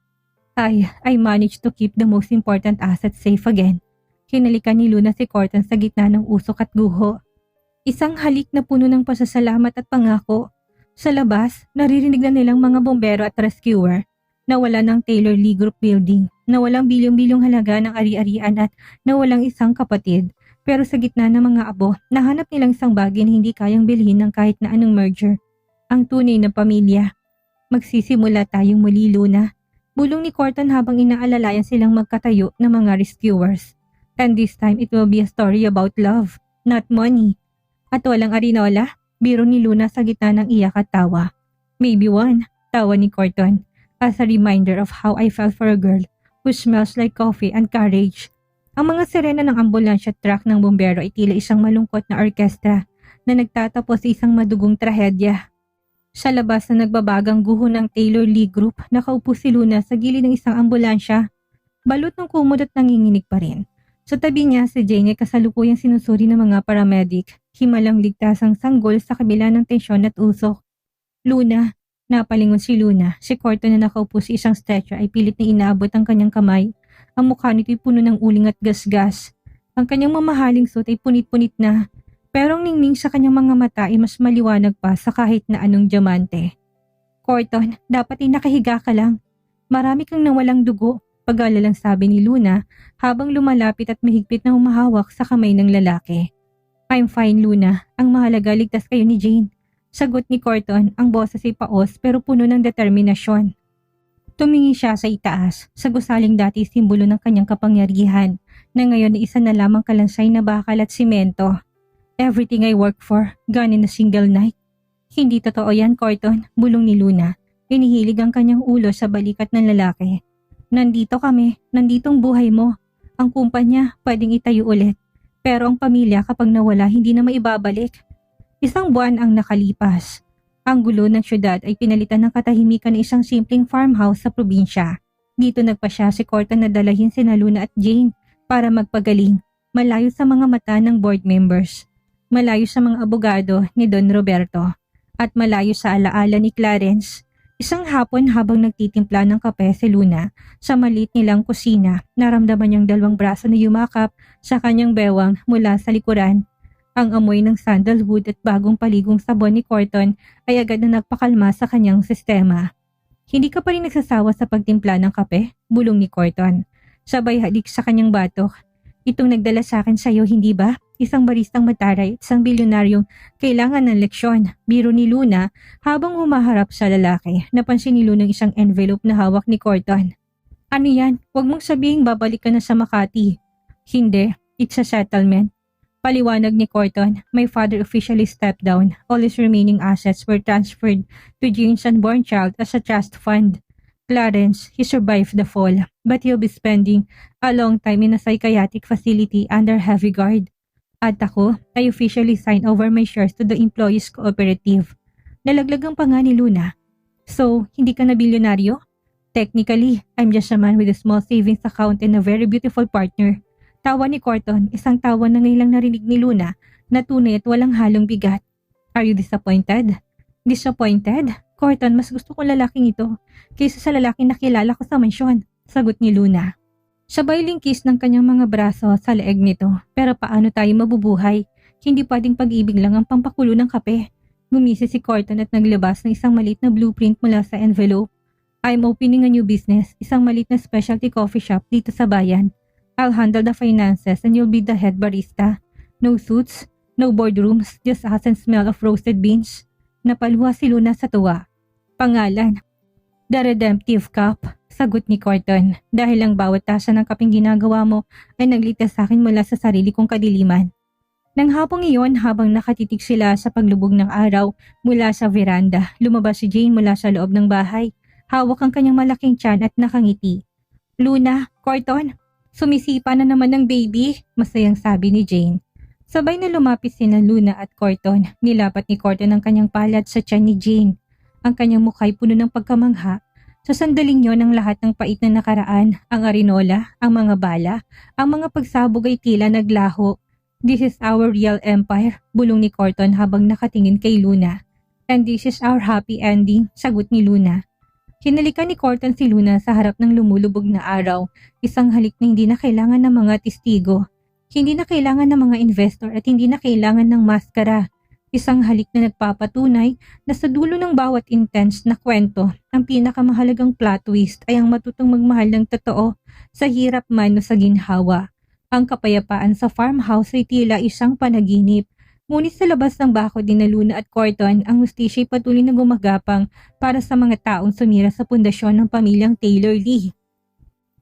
I managed to keep the most important asset safe again. Hinalikan ni Luna si Corton sa gitna ng usok at guho. Isang halik na puno ng pasasalamat at pangako. Sa labas, naririnig na nilang mga bombero at rescuer na wala ng Taylor Lee Group building, na walang bilyong-bilyong halaga ng ari-arian at na walang isang kapatid. Pero sa gitna ng mga abo, nahanap nilang isang bagay na hindi kayang bilhin ng kahit na anong merger. Ang tunay na pamilya. Magsisimula tayong muli, Luna. Bulong ni Corton habang inaalalayan silang magkatayo ng mga rescuers. And this time it will be a story about love, not money. At walang arinola, biro ni Luna sa gitna ng iyak at tawa. Maybe one, tawa ni Corton, as a reminder of how I felt for a girl who smells like coffee and courage. Ang mga sirena ng ambulansya at truck ng bombero ay tila isang malungkot na orkestra na nagtatapos sa isang madugong trahedya. Sa labas na nagbabagang guho ng Taylor Lee Group, nakaupo si Luna sa gilid ng isang ambulansya. Balot ng kumot at nanginginig pa rin. Sa tabi niya, si Jane ay kasalukuyang sinusuri ng mga paramedic. Himalang ligtas ang sanggol sa kabila ng tensyon at usok. Luna, napalingon si Luna. Si Corton na nakaupo sa isang stretcher ay pilit na inaabot ang kanyang kamay. Ang mukha nito'y puno ng uling at gasgas. Ang kanyang mamahaling suit ay punit-punit na. Pero ang ningning sa kanyang mga mata ay mas maliwanag pa sa kahit na anong diamante. Corton, dapat ay nakahiga ka lang. Marami kang nawalang dugo. Pag-alalang sabi ni Luna habang lumalapit at mahigpit na humahawak sa kamay ng lalaki. I'm fine, Luna. Ang mahalaga, ligtas kayo ni Jane. Sagot ni Corton, ang boses ay paos pero puno ng determinasyon. Tumingin siya sa itaas, sa gusaling dati simbolo ng kanyang kapangyarihan, na ngayon ay isa na lamang kalansay na bakal at simento. Everything I work for, gone in a single night. Hindi totoo yan, Corton, bulong ni Luna. Inihilig ang kanyang ulo sa balikat ng lalaki. Nandito kami, nanditong buhay mo. Ang kumpanya, pwedeng itayo ulit. Pero ang pamilya kapag nawala, hindi na maibabalik. Isang buwan ang nakalipas. Ang gulo ng syudad ay pinalitan ng katahimikan ng isang simpleng farmhouse sa probinsya. Dito nagpasya si Corton na dalahin sina Luna at Jane para magpagaling, malayo sa mga mata ng board members, malayo sa mga abogado ni Don Roberto, at malayo sa alaala ni Clarence. Isang hapon habang nagtitimpla ng kape si Luna sa maliit nilang kusina, naramdaman niyang dalawang braso na yumakap sa kanyang bewang mula sa likuran. Ang amoy ng sandalwood at bagong paligong sabon ni Corton ay agad na nagpakalma sa kanyang sistema. Hindi ka pa rin nagsasawa sa pagtimpla ng kape? Bulong ni Corton. Sabay halik sa kanyang batok. Itong nagdala sa akin sa'yo, hindi ba? Isang baristang mataray at isang bilyonaryong kailangan ng leksyon. Biro ni Luna habang humaharap sa lalaki. Napansin ni Luna isang envelope na hawak ni Corton. Ano yan? Huwag mong sabihing babalik ka na sa Makati. Hindi, it's a settlement. Paliwanag ni Corton, my father officially stepped down. All his remaining assets were transferred to Jane's unborn child as a trust fund. Clarence, he survived the fall, but he'll be spending a long time in a psychiatric facility under heavy guard. At ako, I officially signed over my shares to the Employees Cooperative. Nalaglagang pa nga ni Luna. So, hindi ka na bilyonaryo? Technically, I'm just a man with a small savings account and a very beautiful partner. Tawa ni Corton, isang tawa na ngayon lang narinig ni Luna na tunay at walang halong bigat. Are you disappointed? Disappointed? Corton, mas gusto ko lalaking ito kaysa sa lalaking nakilala ko sa mansyon, sagot ni Luna. Sabay lingkis ng kanyang mga braso sa leeg nito. Pero paano tayo mabubuhay? Hindi pwedeng pag-ibig lang ang pampakulo ng kape. Gumisi si Corton at naglabas ng isang maliit na blueprint mula sa envelope. I'm opening a new business, isang maliit na specialty coffee shop dito sa bayan. I'll handle the finances and you'll be the head barista. No suits, no boardrooms, just us and smell of roasted beans. Napaluha si Luna sa tuwa. Pangalan, The Redemptive Cup, sagot ni Corton. Dahil ang bawat tasa ng kapeng ginagawa mo ay nagligtas sa akin mula sa sarili kong kadiliman. Nang hapong iyon, habang nakatitig sila sa paglubog ng araw mula sa veranda, lumabas si Jane mula sa loob ng bahay. Hawak ang kanyang malaking tiyan at nakangiti. Luna, Corton, sumisipa na naman ng baby, masayang sabi ni Jane. Sabay na lumapit sina Luna at Corton. Nilapat ni Corton ang kanyang palad sa tiyan ni Jane. Ang kanyang mukha'y puno ng pagkamangha. Sa sandaling yon ang lahat ng pait na nakaraan, ang arinola, ang mga bala, ang mga pagsabog ay tila naglaho. This is our real empire, bulong ni Corton habang nakatingin kay Luna. And this is our happy ending, sagot ni Luna. Hinalikan ni Corton si Luna sa harap ng lumulubog na araw, isang halik na hindi na kailangan ng mga testigo. Hindi na kailangan ng mga investor at hindi na kailangan ng maskara. Isang halik na nagpapatunay na sa dulo ng bawat intense na kwento, ang pinakamahalagang plot twist ay ang matutong magmahal ng totoo sa hirap man o sa ginhawa. Ang kapayapaan sa farmhouse ay tila isang panaginip. Ngunit sa labas ng bakod ni Luna at Corton, ang hustisya ay patuloy na gumagapang para sa mga taong sumira sa pundasyon ng pamilyang Taylor Lee.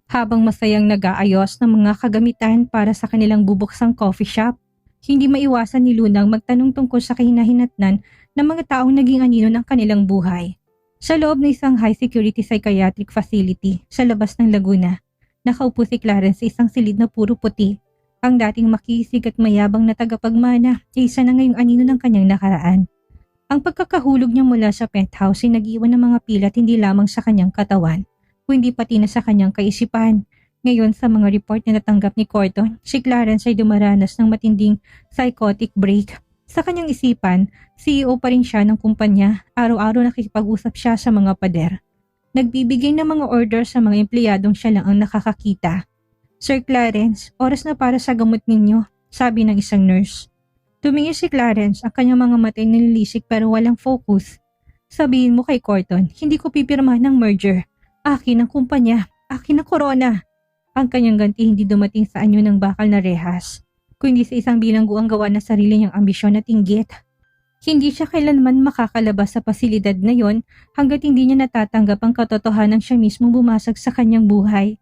Habang masayang nag-aayos ng mga kagamitan para sa kanilang bubuksang coffee shop, hindi maiwasan ni Luna ang magtanong tungkol sa kahinahinatnan ng mga taong naging anino ng kanilang buhay. Sa loob ng isang high-security psychiatric facility sa labas ng Laguna, nakaupo si Clarence sa isang silid na puro puti. Ang dating makisig at mayabang na tagapagmana ay isa na ngayong anino ng kanyang nakaraan. Ang pagkakahulog niya mula sa penthouse ay nag-iwan ng mga pilat hindi lamang sa kanyang katawan, kundi pati na sa kanyang kaisipan. Ngayon sa mga report na natanggap ni Corton, si Clarence ay dumaranas ng matinding psychotic break. Sa kanyang isipan, CEO pa rin siya ng kumpanya, araw-araw nakikipag-usap siya sa mga pader. Nagbibigay ng mga order sa mga empleyadong siya lang ang nakakakita. Sir Clarence, oras na para sa gamot ninyo, sabi ng isang nurse. Tumingin si Clarence, ang kanyang mga mata ay nalilisik pero walang focus. Sabihin mo kay Corton, hindi ko pipirmahan ng merger. Akin ang kumpanya, akin ang korona. Ang kanyang ganti hindi dumating sa anyo ng bakal na rehas, kundi sa isang bilanggo ang gawa na sarili niyang ambisyon at inggit. Hindi siya kailanman makakalabas sa pasilidad na yon hanggat hindi niya natatanggap ang katotohanan siya mismo bumasag sa kanyang buhay.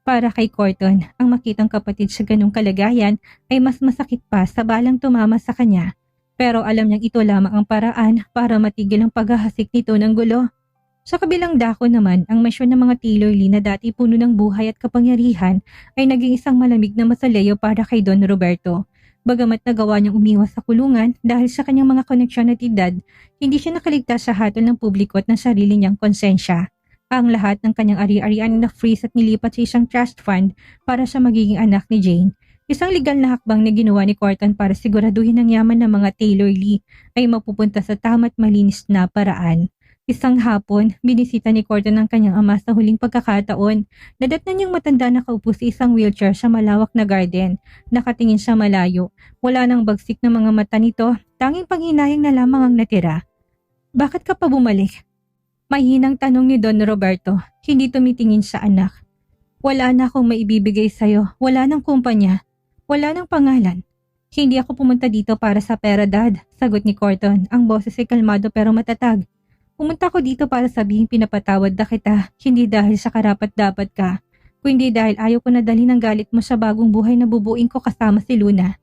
Para kay Corton, ang makitang kapatid sa ganung kalagayan ay mas masakit pa sa balang tumama sa kanya. Pero alam niyang ito lamang ang paraan para matigil ang paghahasik nito ng gulo. Sa kabilang dako naman, ang mansyon ng mga Taylor Lee na dati puno ng buhay at kapangyarihan ay naging isang malamig na masaleo para kay Don Roberto. Bagamat nagawa niyang umiwas sa kulungan dahil sa kanyang mga koneksyon at edad, hindi siya nakaligtas sa hatol ng publiko at ng sarili niyang konsensya. Ang lahat ng kanyang ari-arian na freeze at nilipat sa isang trust fund para sa magiging anak ni Jane. Isang legal na hakbang na ginawa ni Corton para siguraduhin ang yaman ng mga Taylor Lee ay mapupunta sa tama't malinis na paraan. Isang hapon, binisita ni Corton ang kanyang ama sa huling pagkakataon. Nadatnan niyang matanda na nakaupo sa isang wheelchair sa malawak na garden. Nakatingin siya malayo. Wala nang bagsik ng mga mata nito, tanging panghinayang na lamang ang natira. Bakit ka pa bumalik? Mahinang tanong ni Don Roberto, hindi tumitingin sa anak. Wala na akong maibibigay sa'yo, wala nang kumpanya, wala nang pangalan. Hindi ako pumunta dito para sa pera, Dad, sagot ni Corton, ang boses ay kalmado pero matatag. Pumunta ko dito para sabihin pinapatawad na kita, hindi dahil sa karapat-dapat ka. kundi dahil ayaw ko na dalhin ang galit mo sa bagong buhay na bubuin ko kasama si Luna.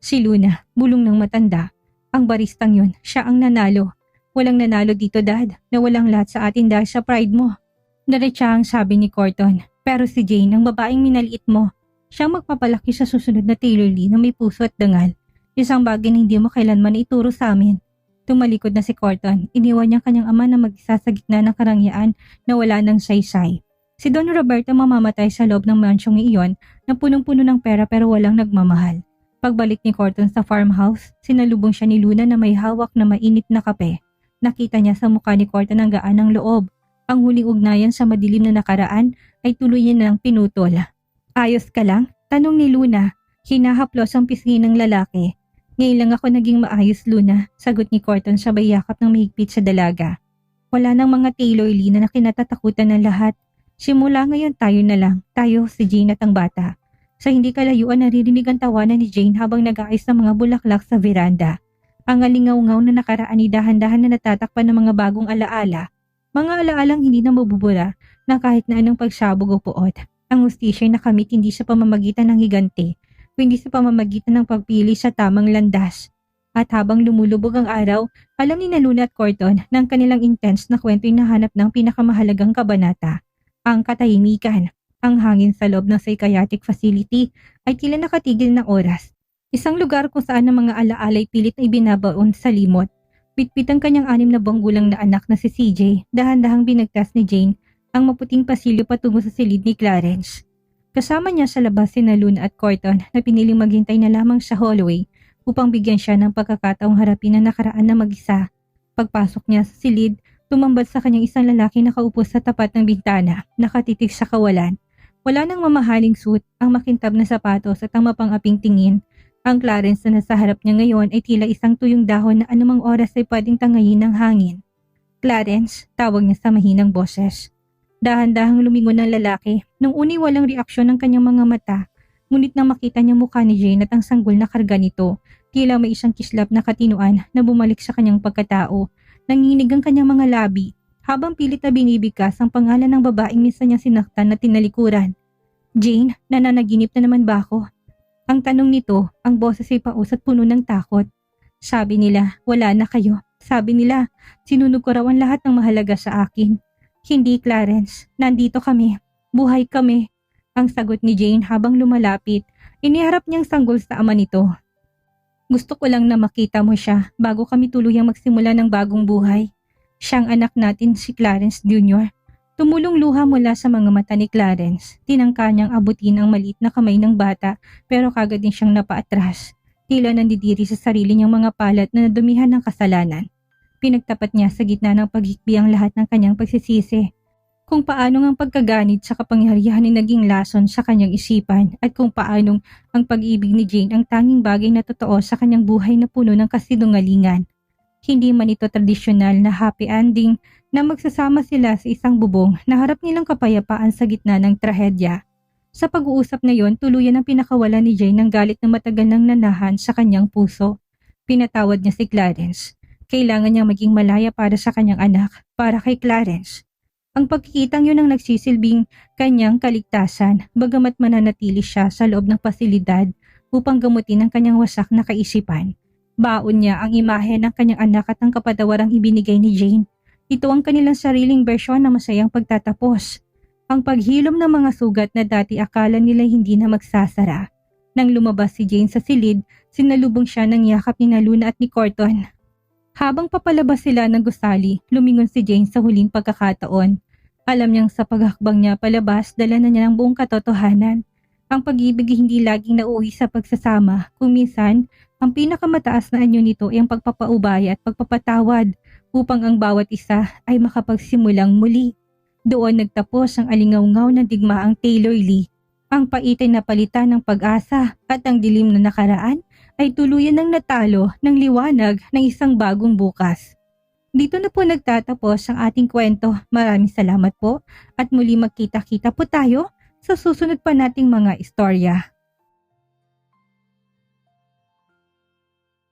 Si Luna, bulong ng matanda. Ang baristang yun, siya ang nanalo. Walang nanalo dito, Dad. Nawalang lahat sa atin dahil sa pride mo. Diretsahang sabi ni Corton. Pero si Jane, ang babaeng minaliit mo, siyang magpapalaki sa susunod na Taylor Lee na may puso at dangal. Isang bagay na hindi mo kailanman ituro sa amin. Tumalikod na si Corton. Iniwan niya kanyang ama na mag-isa sa gitna ng karangyaan na wala ng saysay. Si Don Roberto mamamatay sa loob ng mansyong iyon na punong-puno ng pera pero walang nagmamahal. Pagbalik ni Corton sa farmhouse, sinalubong siya ni Luna na may hawak na mainit na kape. Nakita niya sa mukha ni Corton ang gaan ng loob. Ang huling ugnayan sa madilim na nakaraan ay tuloy niya nang pinutol. Ayos ka lang? Tanong ni Luna. Hinahaplos ang pisngi ng lalaki. Ngayon lang ako naging maayos, Luna, sagot ni Corton sabay yakap ng mahigpit sa dalaga. Wala nang mga Taylor Lee na kinatatakutan ng lahat. Simula ngayon tayo na lang, tayo, si Jane at ang bata. Sa hindi kalayuan naririnig ang tawanan ni Jane habang nag-aayos ng mga bulaklak sa veranda. Ang alingaw-ngaw na nakaraan ay dahan-dahan na natatakpan ng mga bagong alaala. Mga alaalang hindi na mabubura na kahit na anong pagsabog o puot. Ang hustisya ay nakamit hindi sa pamamagitan ng higante, kundi sa pamamagitan ng pagpili sa tamang landas. At habang lumulubog ang araw, alam ni Luna at Corton na ang kanilang intense na kwento ay nahanap ng pinakamahalagang kabanata. Ang katahimikan. Ang hangin sa loob ng psychiatric facility ay tila nakatigil ng oras. Isang lugar kung saan ang mga alaalay pilit na ibinabaon sa limot. Pitpit ang kanyang 6 na buwang gulang na anak na si CJ, dahan-dahang binagtas ni Jane ang maputing pasilyo patungo sa silid ni Clarence. Kasama niya sa labas si Luna at Corton na piniling maghintay na lamang sa hallway upang bigyan siya ng pagkakataong harapin ang nakaraan na mag-isa. Pagpasok niya sa silid, tumambad sa kanyang isang lalaki na nakaupo sa tapat ng bintana, nakatitig sa kawalan. Wala nang mamahaling suit, ang makintab na sapatos at ang mapang-aping tingin. Ang Clarence na nasa harap niya ngayon ay tila isang tuyong dahon na anumang oras ay pwedeng tangayin ng hangin. Clarence, tawag niya sa mahinang boses. Dahan-dahang lumingon ng lalaki, nung uni walang reaksyon ng kanyang mga mata. Ngunit nang makita niya mukha ni Jane at ang sanggol na karga nito, tila may isang kislap na katinuan na bumalik sa kanyang pagkatao. Nanginig ang kanyang mga labi. Habang pilit na binibigkas ang pangalan ng babaeng minsan niyang sinaktan na tinalikuran. Jane, nananaginip na naman ba ako? Ang tanong nito, ang boses ay paus at puno ng takot. Sabi nila, wala na kayo. Sabi nila, sinunog ko raw ang lahat ng mahalaga sa akin. Hindi, Clarence. Nandito kami. Buhay kami. Ang sagot ni Jane habang lumalapit, iniharap niyang sanggol sa ama nito. Gusto ko lang na makita mo siya bago kami tuluyang magsimula ng bagong buhay. Siyang anak natin si Clarence Jr. Tumulong luha mula sa mga mata ni Clarence. Tinangka niyang abutin ang maliit na kamay ng bata pero kagad din siyang napaatras. Tila nandidiri sa sarili niyang mga palat na nadumihan ng kasalanan. Pinagtapat niya sa gitna ng paghikbi ang lahat ng kanyang pagsisisi. Kung paanong ang pagkaganit sa kapangyarihan ay naging lason sa kanyang isipan at kung paanong ang pag-ibig ni Jane ang tanging bagay na totoo sa kanyang buhay na puno ng kasinungalingan. Hindi man ito tradisyonal na happy ending na magsasama sila sa isang bubong na harap nilang kapayapaan sa gitna ng trahedya. Sa pag-uusap na yon, tuluyan ang pinakawalan ni Jane ng galit na matagal nang nanahan sa kanyang puso. Pinatawad niya si Clarence. Kailangan niyang maging malaya para sa kanyang anak, para kay Clarence. Ang pagkikitang yun ang nagsisilbing kanyang kaligtasan, bagamat mananatili siya sa loob ng pasilidad upang gamutin ang kanyang wasak na kaisipan. Baon niya ang imahe ng kanyang anak at ang kapatawarang ibinigay ni Jane. Ito ang kanilang sariling bersyon ng masayang pagtatapos. Ang paghilom ng mga sugat na dati akala nila hindi na magsasara. Nang lumabas si Jane sa silid, sinalubong siya ng yakap ni Luna at ni Corton. Habang papalabas sila ng gusali, lumingon si Jane sa huling pagkakataon. Alam niyang sa paghakbang niya palabas, dala na niya ng buong katotohanan. Ang pag-ibig hindi laging nauwi sa pagsasama, kung minsan, ang pinakamataas na anyo nito ay ang pagpapaubaya at pagpapatawad upang ang bawat isa ay makapagsimulang muli. Doon nagtapos ang alingaw-ngaw ng digmaang Taylor Lee. Ang pait ay napalitan ng pag-asa at ang dilim na nakaraan ay tuluyan ng natalo ng liwanag ng isang bagong bukas. Dito na po nagtatapos ang ating kwento. Maraming salamat po at muli magkita-kita po tayo sa susunod pa nating mga istorya.